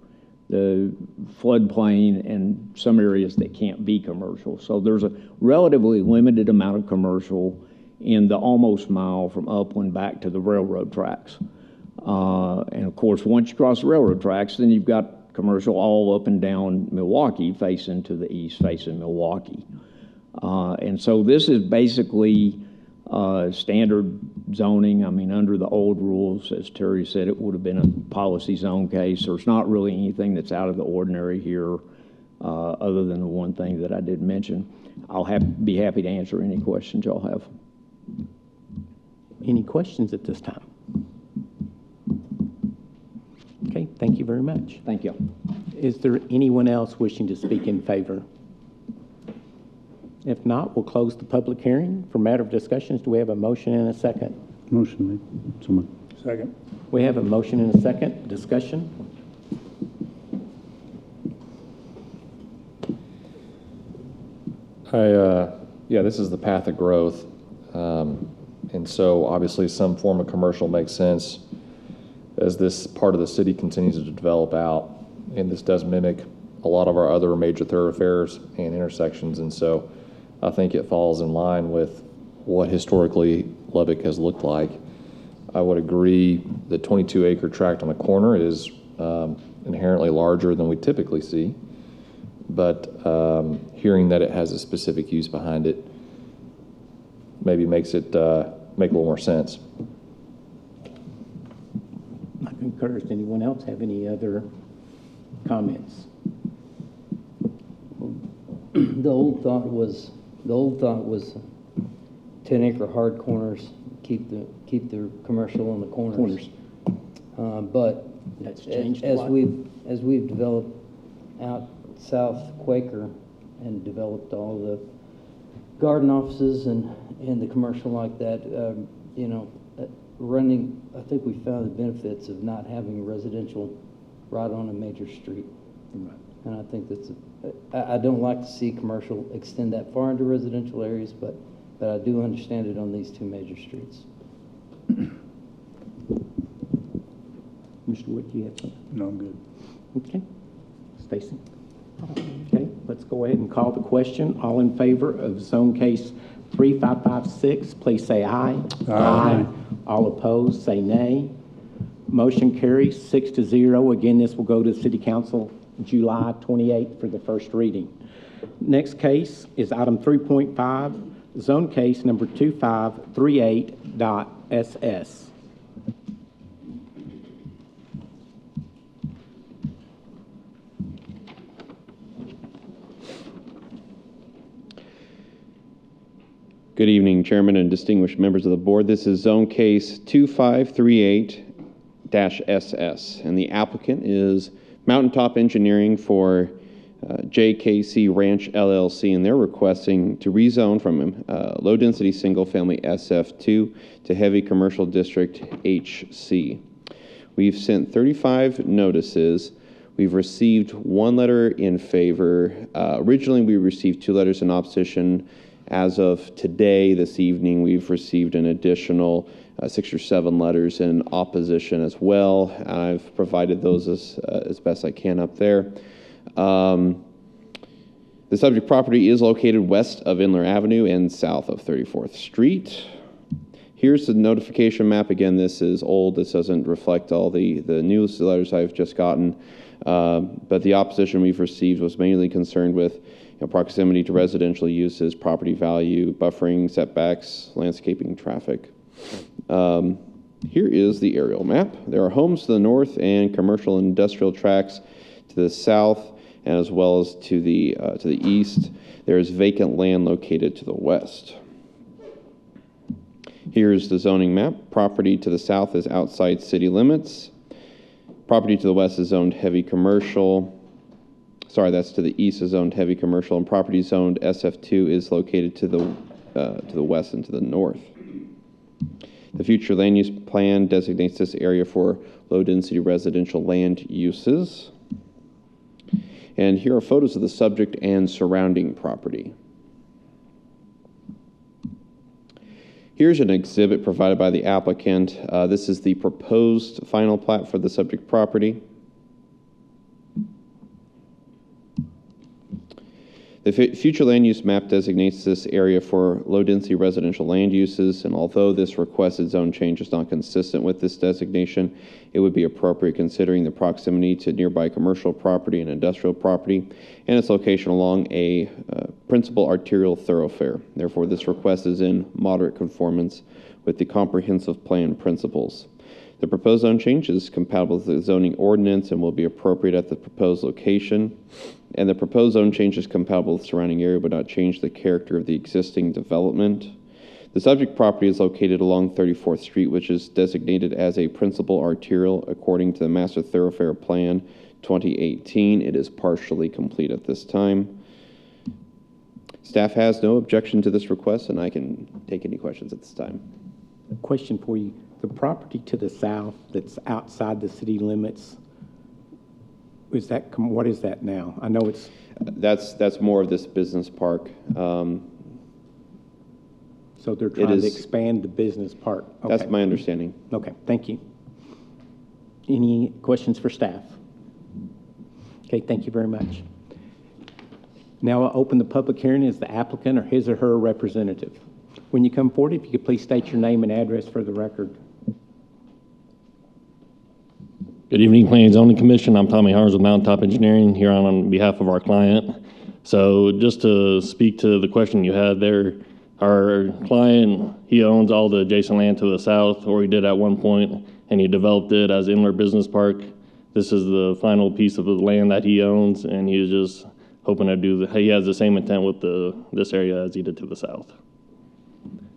the floodplain and some areas that can't be commercial. So there's a relatively limited amount of commercial in the almost mile from Upland back to the railroad tracks. And of course, once you cross the railroad tracks, then you've got commercial all up and down Milwaukee, facing to the east, facing Milwaukee. And so this is basically standard zoning. Under the old rules, as Terry said, it would have been a policy zone case. There's not really anything that's out of the ordinary here other than the one thing that I did mention. I'll be happy to answer any questions y'all have. Any questions at this time? Thank you very much. Thank you. Is there anyone else wishing to speak in favor? If not, we'll close the public hearing. For matter of discussions, do we have a motion and a second? Motion made. Someone. Second. We have a motion and a second. Discussion? Yeah, this is the path of growth. And so obviously some form of commercial makes sense as this part of the city continues to develop out. And this does mimic a lot of our other major thoroughfares and intersections. And so I think it falls in line with what historically Lubbock has looked like. I would agree the 22-acre tract on the corner is inherently larger than we typically see. But hearing that it has a specific use behind it maybe makes it make a little more sense. I concur. Does anyone else have any other comments? The old thought was 10-acre hard corners, keep the commercial on the corners. But that's changed as we've developed out South Quaker and developed all the garden offices and the commercial like that, I think we found the benefits of not having residential right on a major street. Right. And I think I don't like to see commercial extend that far into residential areas, but I do understand it on these two major streets. Mr. Wood, do you have something? No, I'm good. Okay. Stacy? Okay, let's go ahead and call the question. All in favor of zone case 3556, please say aye. Aye. All opposed, say nay. Motion carries 6-0. Again, this will go to City Council July 28th for the first reading. Next case is item 3.5, zone case number 2538.SS. Good evening, Chairman and distinguished members of the board. This is zone case 2538-SS, and the applicant is Mountaintop Engineering for JKC Ranch LLC, and they're requesting to rezone from low-density single-family SF2 to heavy commercial district HC. We've sent 35 notices. We've received one letter in favor. Originally, we received 2 letters in opposition. As of today, this evening, we've received an additional 6 or 7 letters in opposition as well. I've provided those as best I can up there. The subject property is located west of Inler Avenue and south of 34th Street. Here's the notification map. Again, this is old. This doesn't reflect all the new letters I've just gotten. But the opposition we've received was mainly concerned with proximity to residential uses, property value, buffering, setbacks, landscaping, traffic. Here is the aerial map. There are homes to the north and commercial and industrial tracts to the south, and as well as to the east. There is vacant land located to the west. Here's the zoning map. Property to the south is outside city limits. Property to the west is zoned heavy commercial. Sorry, that's to the east is zoned heavy commercial, and property zoned SF2 is located to the west and to the north. The future land use plan designates this area for low-density residential land uses. And here are photos of the subject and surrounding property. Here's an exhibit provided by the applicant. This is the proposed final plat for the subject property. The future land use map designates this area for low-density residential land uses, and although this requested zone change is not consistent with this designation, it would be appropriate considering the proximity to nearby commercial property and industrial property and its location along a principal arterial thoroughfare. Therefore, this request is in moderate conformance with the comprehensive plan principles. The proposed zone change is compatible with the zoning ordinance and will be appropriate at the proposed location. And the proposed zone change is compatible with the surrounding area but not change the character of the existing development. The subject property is located along 34th Street, which is designated as a principal arterial according to the Master Thoroughfare Plan 2018. It is partially complete at this time. Staff has no objection to this request, and I can take any questions at this time. Question for you. The property to the south that's outside the city limits, what is that now? I know it's... That's more of this business park. So they're trying to expand the business park. Okay. That's my understanding. Okay, thank you. Any questions for staff? Okay, thank you very much. Now I'll open the public hearing as the applicant or his or her representative. When you come forward, if you could please state your name and address for the record. Good evening, Planning and Zoning Commission. I'm Tommy Harms with Mountaintop Engineering here on behalf of our client. So just to speak to the question you had there, our client, he owns all the adjacent land to the south, or he did at one point, and he developed it as Inler Business Park. This is the final piece of the land that he owns, and he's just hoping to he has the same intent with this area as he did to the south.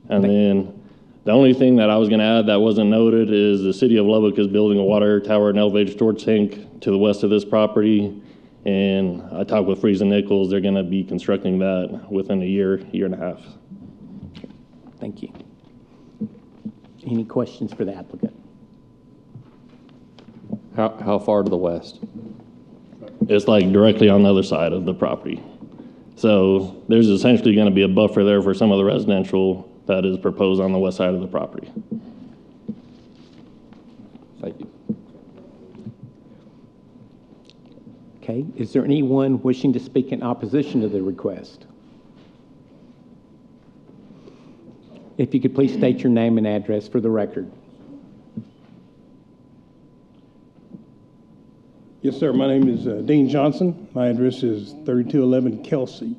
And then the only thing that I was going to add that wasn't noted is the city of Lubbock is building a water tower and elevator storage tank to the west of this property. And I talked with Friesen Nichols. They're going to be constructing that within a year and a half. Thank you. Any questions for the applicant? How far to the west? It's like directly on the other side of the property. So there's essentially going to be a buffer there for some of the residential that is proposed on the west side of the property. Thank you. Okay, is there anyone wishing to speak in opposition to the request? If you could please state your name and address for the record. Yes, sir. My name is Dean Johnson. My address is 3211 Kelsey.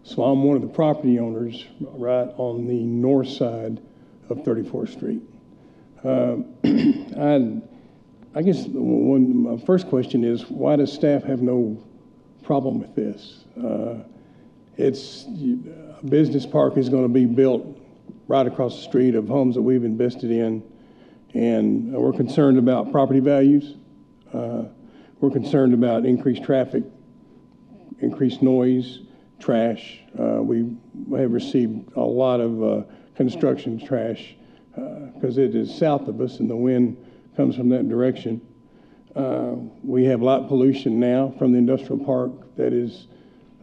So I'm one of the property owners right on the north side of 34th Street. I guess my first question is, why does staff have no problem with this? A business park is going to be built right across the street of homes that we've invested in, and we're concerned about property values. We're concerned about increased traffic, increased noise, trash. We have received a lot of construction trash because it is south of us and the wind comes from that direction. We have light pollution now from the industrial park that is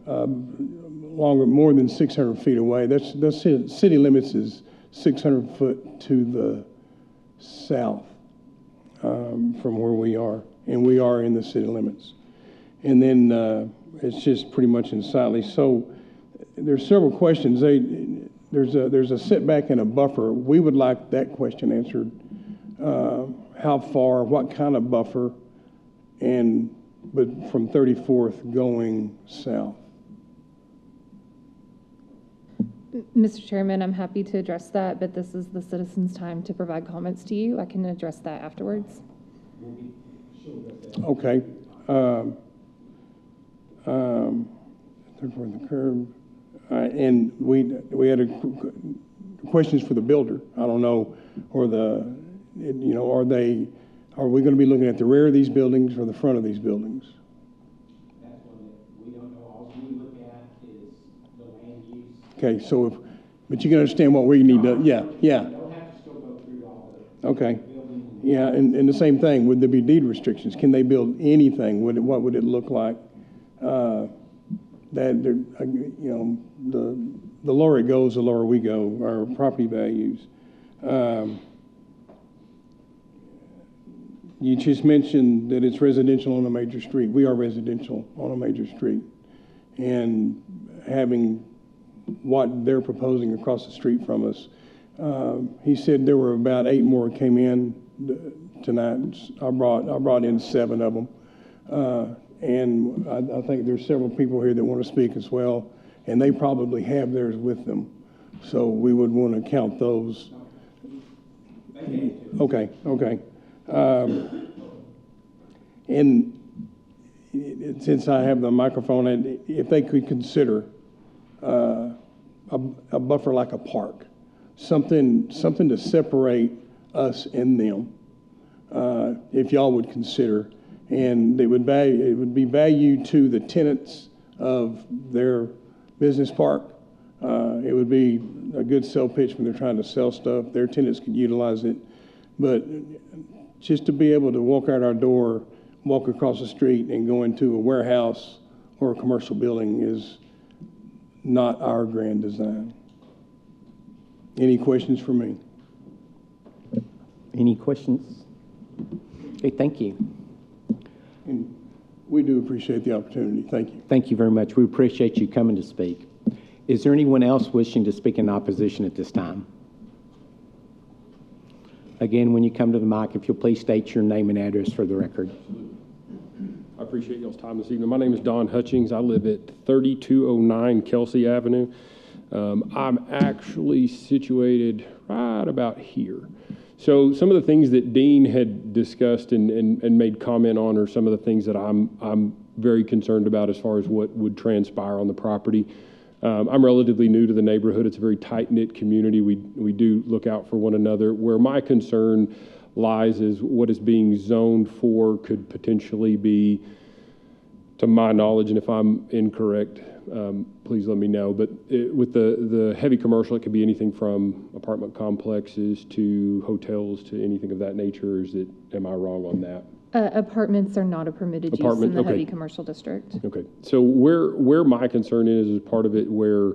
more than 600 feet away. The city limits is 600 foot to the south from where we are, and we are in the city limits. And then it's just pretty much unsightly. So there's several questions. There's a setback and a buffer. We would like that question answered. How far, what kind of buffer, but from 34th going south? Mr. Chairman, I'm happy to address that, but this is the citizens' time to provide comments to you. I can address that afterwards. Okay. The curb, and we had questions for the builder. I don't know, or are we going to be looking at the rear of these buildings or the front of these buildings? That's one that we don't know. All we look at is the land use. Okay, so but you can understand what we need to, yeah. You don't have to still go through all of it. Okay. Yeah, and the same thing, would there be deed restrictions? Can they build anything? What would it look like? The lower it goes, the lower we go, our property values. You just mentioned that it's residential on a major street. We are residential on a major street. And having what they're proposing across the street from us, he said there were about 8 more came in tonight. I brought in 7 of them. And I think there's several people here that want to speak as well, and they probably have theirs with them. So we would want to count those. Okay. And since I have the microphone, if they could consider a buffer like a park. something to separate us and them, if y'all would consider. And it would be value to the tenants of their business park. It would be a good sell pitch when they're trying to sell stuff. Their tenants could utilize it. But just to be able to walk out our door, walk across the street and go into a warehouse or a commercial building is not our grand design. Any questions for me? Any questions? Okay, thank you. And we do appreciate the opportunity. Thank you. Thank you very much. We appreciate you coming to speak. Is there anyone else wishing to speak in opposition at this time? Again, when you come to the mic, if you'll please state your name and address for the record. I appreciate y'all's time this evening. My name is Don Hutchings. I live at 3209 Kelsey Avenue. I'm actually situated right about here. So some of the things that Dean had discussed and made comment on are some of the things that I'm very concerned about as far as what would transpire on the property. I'm relatively new to the neighborhood. It's a very tight-knit community. We do look out for one another. Where my concern lies is what is being zoned for could potentially be, to my knowledge, and if I'm incorrect, please let me know, but with the heavy commercial, it could be anything from apartment complexes to hotels to anything of that nature. Am I wrong on that? Apartments are not a permitted use in the heavy commercial district. Okay, so where my concern is part of it where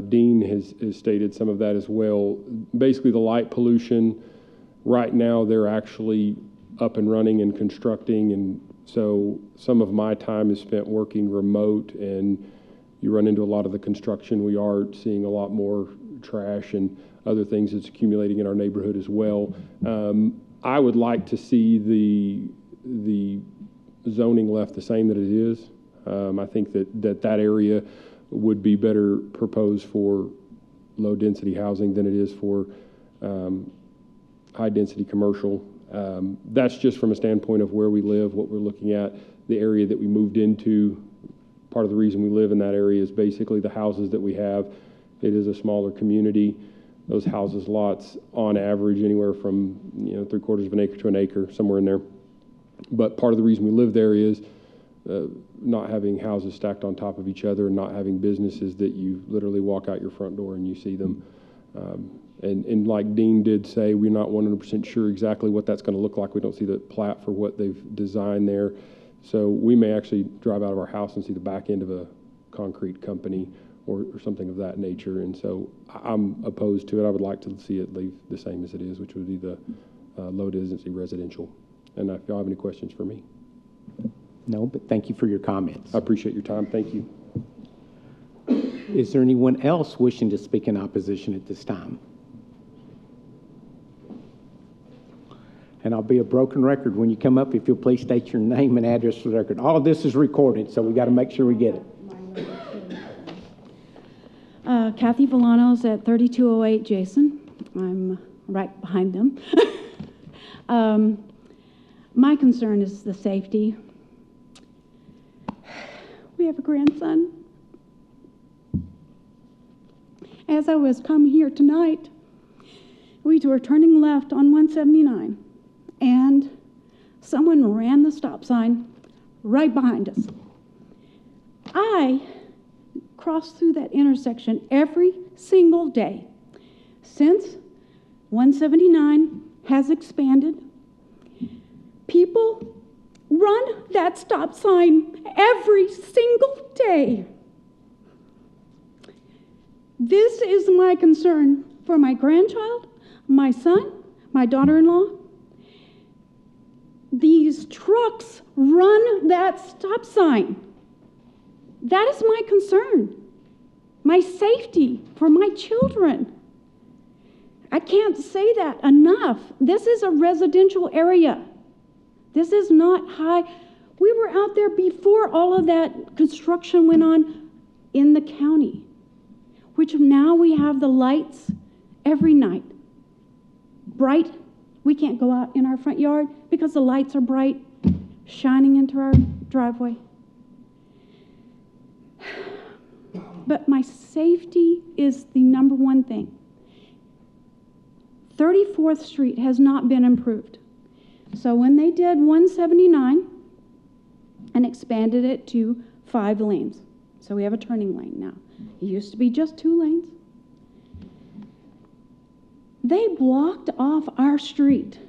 Dean has stated some of that as well. Basically, the light pollution, right now they're actually up and running and constructing, and so some of my time is spent working remote, and you run into a lot of the construction. We are seeing a lot more trash and other things that's accumulating in our neighborhood as well. I would like to see the zoning left the same that it is. I think that area would be better proposed for low-density housing than it is for high-density commercial. That's just from a standpoint of where we live, what we're looking at, the area that we moved into. Part of the reason we live in that area is basically the houses that we have. It is a smaller community. Those houses lots, on average, anywhere from 3/4 of an acre to an acre, somewhere in there. But part of the reason we live there is not having houses stacked on top of each other and not having businesses that you literally walk out your front door and you see them. And like Dean did say, we're not 100% sure exactly what that's going to look like. We don't see the plat for what they've designed there. So we may actually drive out of our house and see the back end of a concrete company or something of that nature. And so I'm opposed to it. I would like to see it leave the same as it is, which would be the low-density residential. And if y'all have any questions for me. No, but thank you for your comments. I appreciate your time. Thank you. Is there anyone else wishing to speak in opposition at this time? And I'll be a broken record when you come up, if you'll please state your name and address for the record. All of this is recorded, so we got to make sure we get it. Kathy Villanos at 3208 Jason. I'm right behind them. My concern is the safety. We have a grandson. As I was coming here tonight, we were turning left on 179, and someone ran the stop sign right behind us. I cross through that intersection every single day since 179 has expanded. People run that stop sign every single day. This is my concern for my grandchild, my son, my daughter-in-law. These trucks run that stop sign. That is my concern. My safety for my children. I can't say that enough. This is a residential area. This is not high. We were out there before all of that construction went on in the county, which now we have the lights every night. Bright. We can't go out in our front yard because the lights are bright, shining into our driveway. But my safety is the number one thing. 34th Street has not been improved. So when they did 179 and expanded it to 5 lanes, so we have a turning lane now. It used to be just 2 lanes. They blocked off our street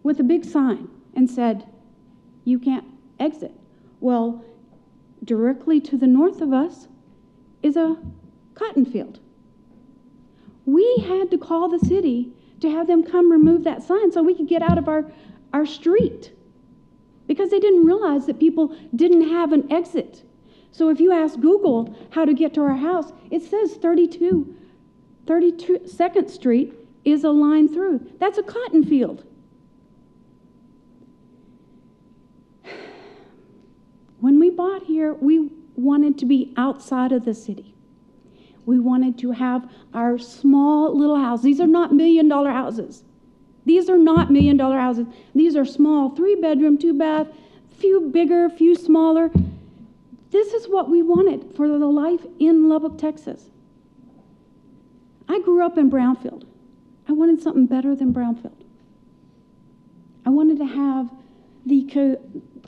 with a big sign and said, you can't exit. Well, directly to the north of us is a cotton field. We had to call the city to have them come remove that sign so we could get out of our street, because they didn't realize that people didn't have an exit. So if you ask Google how to get to our house, it says 32nd Street is a line through. That's a cotton field. When we bought here, we wanted to be outside of the city. We wanted to have our small little house. These are not $1 million houses. These are not $1 million houses. These are small, 3-bedroom, 2-bath, few bigger, few smaller. This is what we wanted for the life in Lubbock, Texas. I grew up in Brownfield. I wanted something better than Brownfield. I wanted to have the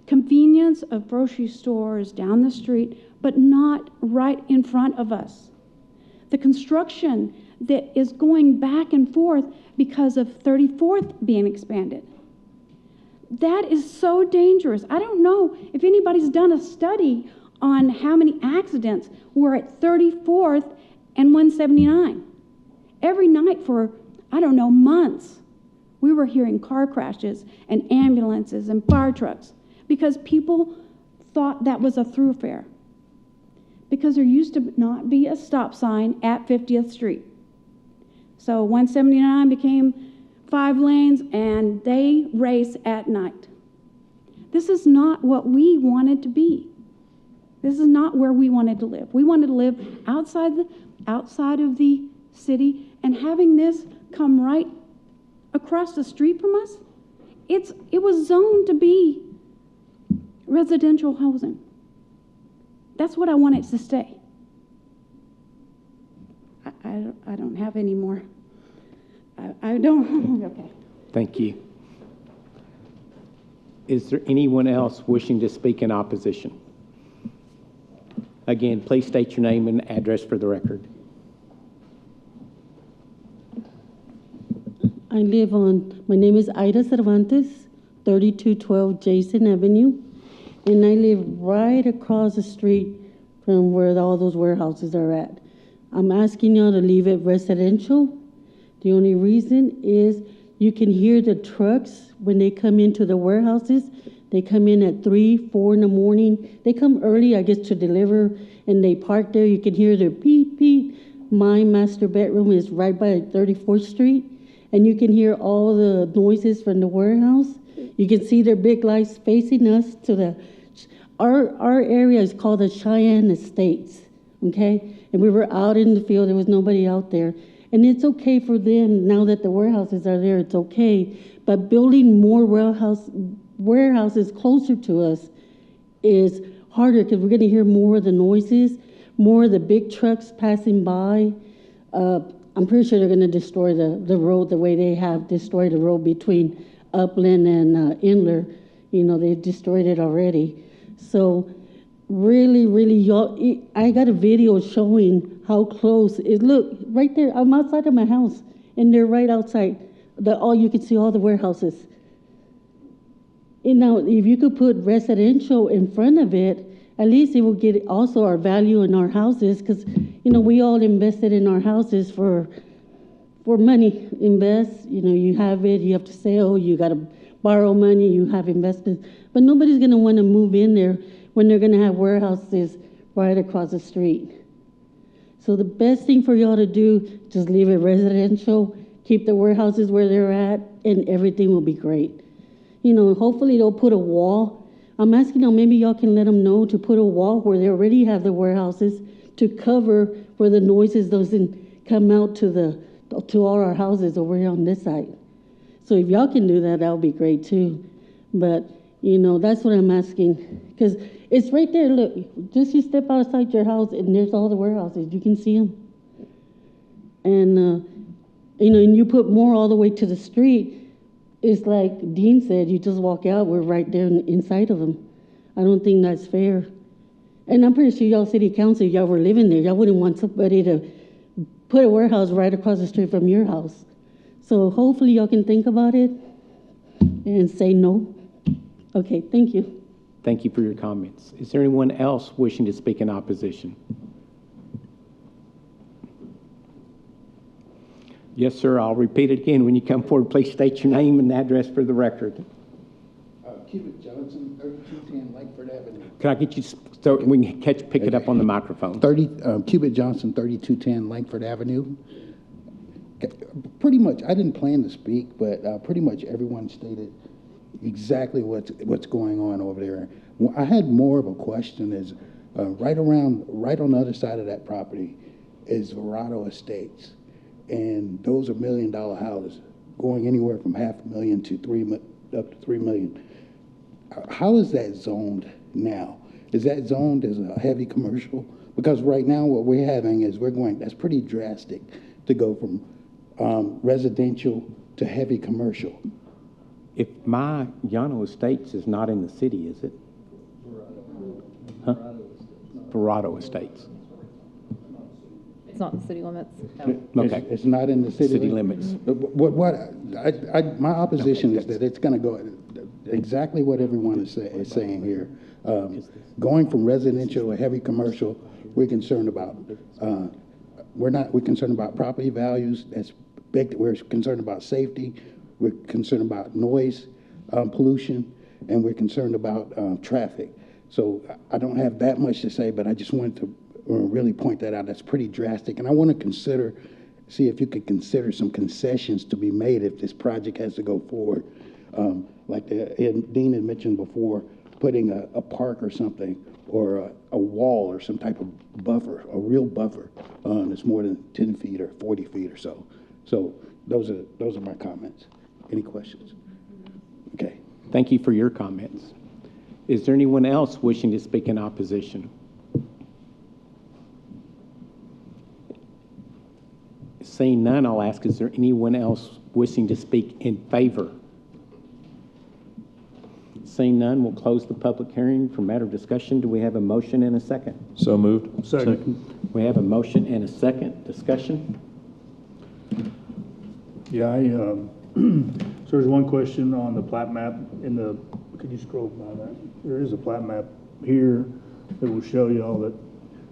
convenience of grocery stores down the street, but not right in front of us. The construction that is going back and forth because of 34th being expanded. That is so dangerous. I don't know if anybody's done a study on how many accidents were at 34th and 179. Every night for, I don't know, months, we were hearing car crashes and ambulances and fire trucks because people thought that was a thoroughfare. Because there used to not be a stop sign at 50th Street. So 179 became 5 lanes, and they race at night. This is not what we wanted to be. This is not where we wanted to live. We wanted to live outside of the city, and having this come right across the street from us, it was zoned to be residential housing. That's what I want it to stay. I don't have any more. I don't, okay. Thank you. Is there anyone else wishing to speak in opposition? Again, please state your name and address for the record. My name is Ida Cervantes, 3212 Jason Avenue. And I live right across the street from where all those warehouses are at. I'm asking y'all to leave it residential. The only reason is you can hear the trucks when they come into the warehouses. They come in at 3, 4 in the morning. They come early, I guess, to deliver, and they park there. You can hear their beep, beep. My master bedroom is right by 34th Street, and you can hear all the noises from the warehouse. You can see their big lights facing us to the Our area is called the Cheyenne Estates, okay? And we were out in the field, there was nobody out there. And it's okay for them, now that the warehouses are there, it's okay. But building more warehouses closer to us is harder because we're gonna hear more of the noises, more of the big trucks passing by. I'm pretty sure they're gonna destroy the road the way they have destroyed the road between Upland and Inler. You know, they destroyed it already. So really, really, y'all, I got a video showing how close it. Look, right there, I'm outside of my house, and they're right outside. You can see all the warehouses. And now, if you could put residential in front of it, at least it will get also our value in our houses, because, you know, we all invested in our houses for money. Invest, you know, you have it, you have to sell, you got to borrow money, you have investments. But nobody's going to want to move in there when they're going to have warehouses right across the street. So the best thing for y'all to do, just leave it residential, keep the warehouses where they're at, and everything will be great. You know, hopefully they'll put a wall. I'm asking y'all, maybe y'all can let them know to put a wall where they already have the warehouses to cover where the noises doesn't come out to all our houses over here on this side. So if y'all can do that, that would be great too. But, you know, that's what I'm asking. Because it's right there, look. Just you step outside your house and there's all the warehouses. You can see them. And and you put more all the way to the street, it's like Dean said, you just walk out, we're right there inside of them. I don't think that's fair. And I'm pretty sure y'all city council, y'all were living there, y'all wouldn't want somebody to put a warehouse right across the street from your house. So hopefully y'all can think about it and say no. Okay, thank you. Thank you for your comments. Is there anyone else wishing to speak in opposition? Yes, sir. I'll repeat it again. When you come forward, please state your name and address for the record. Cubit Johnson, 3210 Langford Avenue. Can I get you so we can pick it up on the microphone? Cubit Johnson, 3210 Langford Avenue. Pretty much, I didn't plan to speak, but pretty much everyone stated exactly what's going on over there. I had more of a question. Is right on the other side of that property is Verado Estates, and those are $1 million houses, going anywhere from $500,000 to up to $3 million. How is that zoned now? Is that zoned as a heavy commercial? Because right now what we're having is that's pretty drastic to go from residential to heavy commercial. If my Llano Estates is not in the city, is it? Huh? Verado Estates. It's not in the city limits. Okay. It's not in the city limits. My opposition is that it's going to go exactly what everyone is saying here. Going from residential to heavy commercial, we're concerned about. We're concerned about property values. That's big. We're concerned about safety. We're concerned about noise pollution, and we're concerned about traffic. So I don't have that much to say, but I just wanted to really point that out. That's pretty drastic, and I want to see if you could consider some concessions to be made if this project has to go forward. Like Dean had mentioned before, putting a park or something, or a wall or some type of buffer, a real buffer that's more than 10 feet or 40 feet or so. So those are my comments. Any questions? Okay. Thank you for your comments. Is there anyone else wishing to speak in opposition? Seeing none, I'll ask, is there anyone else wishing to speak in favor? Seeing none, we'll close the public hearing for matter of discussion. Do we have a motion and a second? So moved. Second. We have a motion and a second. Discussion? Yeah, so there's one question on the plat map could you scroll by that? There is a plat map here that will show you all that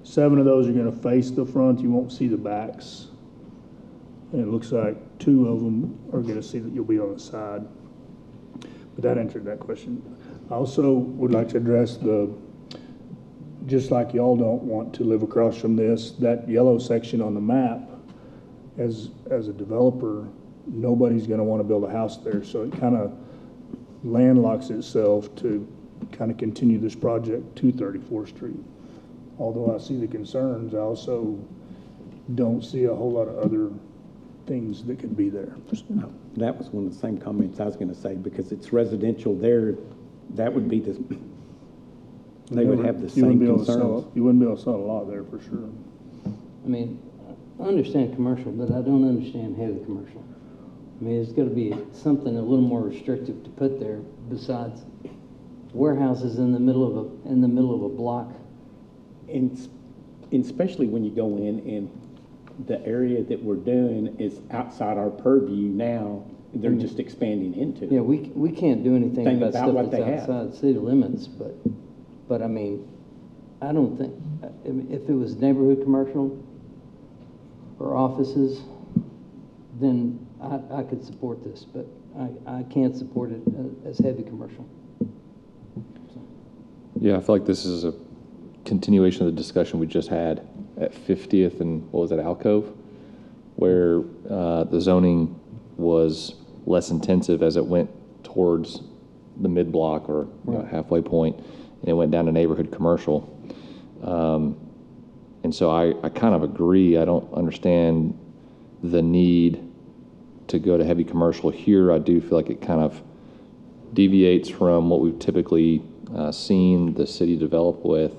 7 of those are going to face the front. You won't see the backs. And it looks like 2 of them are going to see that you'll be on the side. But that answered that question. I also would like to address just like y'all don't want to live across from this, that yellow section on the map, as a developer, nobody's going to want to build a house there. So it kind of landlocks itself to kind of continue this project to 34th Street. Although I see the concerns, I also don't see a whole lot of other things that could be there. That was one of the same comments I was going to say, because it's residential there. That would be they would have the same concerns. You wouldn't be able to sell a lot there for sure. I mean, I understand commercial, but I don't understand heavy commercial. I mean, it's got to be something a little more restrictive to put there besides warehouses in the middle of a block. And especially when you go in and the area that we're doing is outside our purview now, they're just expanding into. Yeah, we can't do anything about stuff what that's outside city limits, but I mean, I don't think, if it was neighborhood commercial or offices, then I could support this, but I can't support it as heavy commercial. Yeah, I feel like this is a continuation of the discussion we just had at 50th and what was it, Alcove, where the zoning was less intensive as it went towards the mid-block or halfway point, and it went down to neighborhood commercial. And so I kind of agree. I don't understand the need to go to heavy commercial here. I do feel like it kind of deviates from what we've typically seen the city develop with.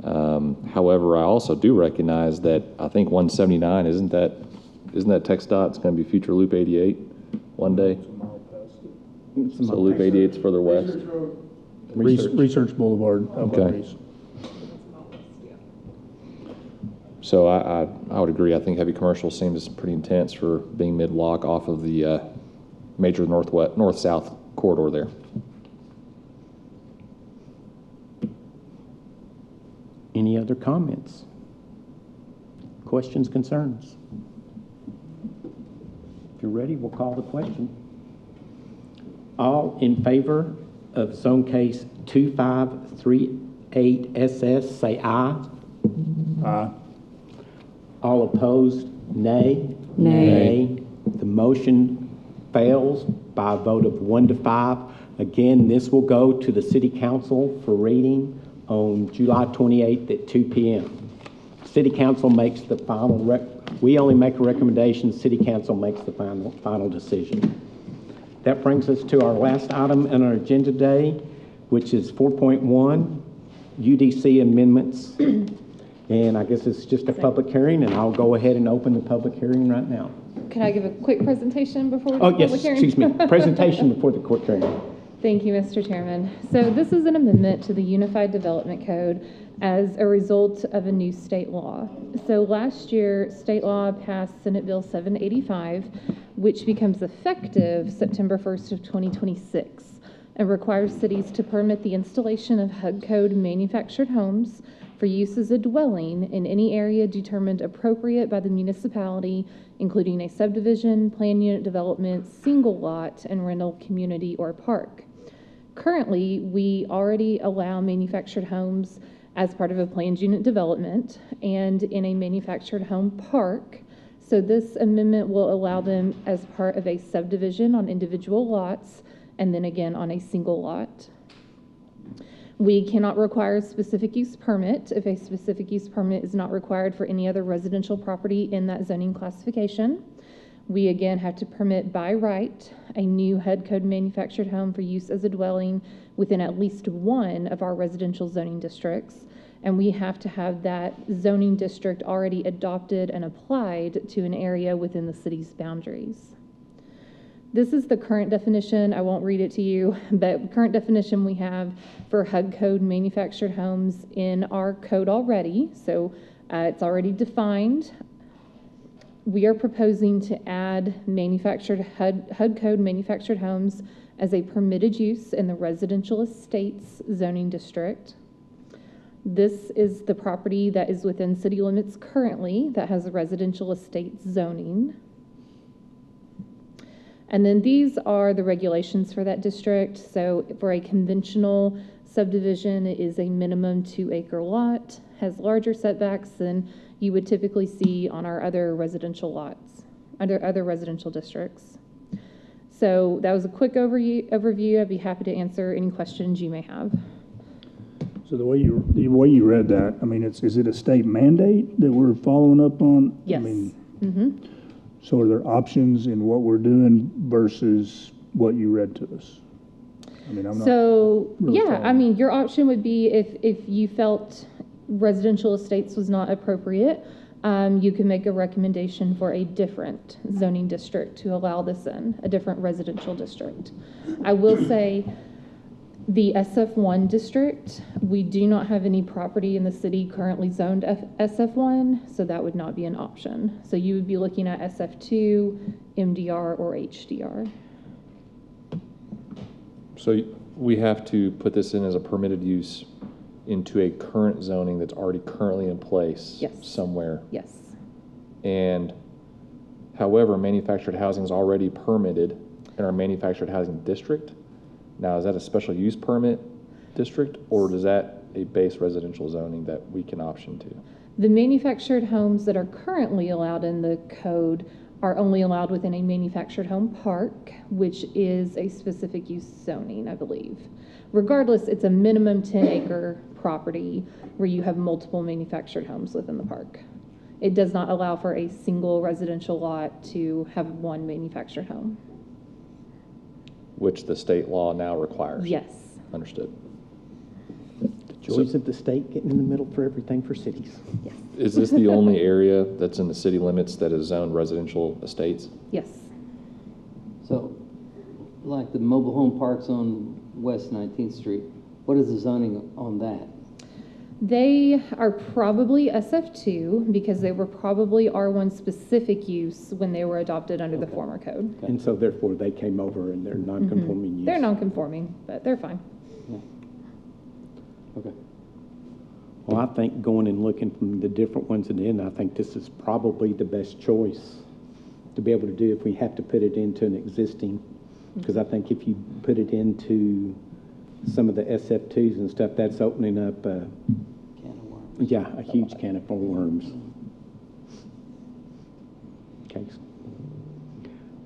However, I also do recognize that I think 179 isn't that isn't that TxDOT? It's going to be future Loop 88 one day. So Loop 88's further west. Research Boulevard. Okay. So I would agree. I think heavy commercial seems pretty intense for being mid-block off of the major north-south corridor there. Any other comments? Questions, concerns? If you're ready, we'll call the question. All in favor of zone case 2538SS, say aye. Aye. All opposed, nay. Nay. The motion fails by a vote of 1 to 5. Again, this will go to the City Council for reading on July 28th at 2 p.m. City Council makes the final, we only make a recommendation, City Council makes the final decision. That brings us to our last item on our agenda today, which is 4.1, UDC amendments. And I guess it's just a public hearing, and I'll go ahead and open the public hearing right now. Can I give a quick presentation before we Oh, do yes, public hearing? excuse me. Presentation before the court hearing. Thank you, Mr. Chairman. So this is an amendment to the Unified Development Code as a result of a new state law. So last year, state law passed Senate Bill 785, which becomes effective September 1st of 2026 and requires cities to permit the installation of HUD code manufactured homes for use as a dwelling in any area determined appropriate by the municipality, including a subdivision, plan unit development, single lot, and rental community or park. Currently, we already allow manufactured homes as part of a planned unit development and in a manufactured home park. So this amendment will allow them as part of a subdivision on individual lots and then again on a single lot. We cannot require a specific use permit if a specific use permit is not required for any other residential property in that zoning classification. We again have to permit by right a new HUD code manufactured home for use as a dwelling within at least one of our residential zoning districts. And we have to have that zoning district already adopted and applied to an area within the city's boundaries. This is the current definition. I won't read it to you, but current definition we have for HUD code manufactured homes in our code already. So it's already defined. We are proposing to add manufactured HUD code manufactured homes as a permitted use in the residential estates zoning district. This is the property that is within city limits currently that has a residential estates zoning. And then these are the regulations for that district. So for a conventional subdivision, it is a minimum 2-acre lot, has larger setbacks than you would typically see on our other residential lots, under other residential districts. So that was a quick overview. I'd be happy to answer any questions you may have. So the way you read that, I mean, is it a state mandate that we're following up on? Yes. I mean, so are there options in what we're doing versus what you read to us? I mean, I'm not. So really yeah, following. I mean, your option would be if you felt residential estates was not appropriate, you can make a recommendation for a different zoning district to allow this in, a different residential district. I will say the SF1 district, we do not have any property in the city currently zoned SF1, so that would not be an option. So you would be looking at SF2, MDR, or HDR. So we have to put this in as a permitted use into a current zoning that's already currently in place somewhere. Yes. And however, manufactured housing is already permitted in our manufactured housing district. Now, is that a special use permit district, or is that a base residential zoning that we can option to? The manufactured homes that are currently allowed in the code are only allowed within a manufactured home park, which is a specific use zoning, I believe. Regardless, it's a minimum 10-acre property where you have multiple manufactured homes within the park. It does not allow for a single residential lot to have one manufactured home. Which the state law now requires. Yes. Understood. Joys of the state getting in the middle for everything for cities. Yes. Is this the only area that's in the city limits that is zoned residential estates? Yes. So, like the mobile home parks on West 19th Street, what is the zoning on that? They are probably SF2 because they were probably R1 specific use when they were adopted under the former code. And so therefore they came over and they're non-conforming use. They're non-conforming, but they're fine. Okay. Well, I think going and looking from the different ones and then I think this is probably the best choice to be able to do if we have to put it into an existing. Because I think if you put it into some of the SF2s and stuff, that's opening up a huge can of worms. Okay.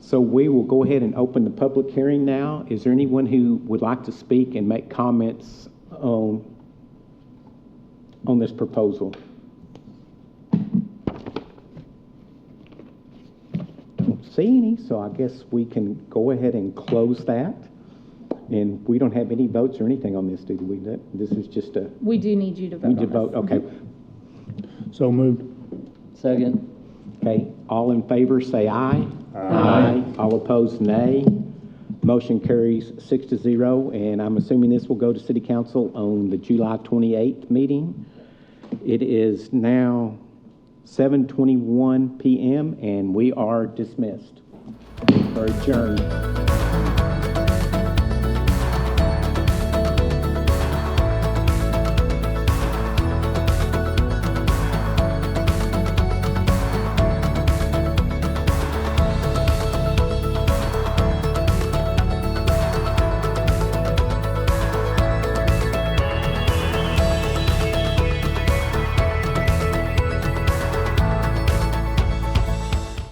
So we will go ahead and open the public hearing now. Is there anyone who would like to speak and make comments on this proposal? Don't see any, so I guess we can go ahead and close that. And we don't have any votes or anything on this, do we? This is just a... We do need you to vote. We need to vote, okay. So moved. Second. Okay, all in favor, say aye. Aye. All opposed, nay. Motion carries 6-0, and I'm assuming this will go to City Council on the July 28th meeting. It is now 7:21 p.m., and we are dismissed or adjourned.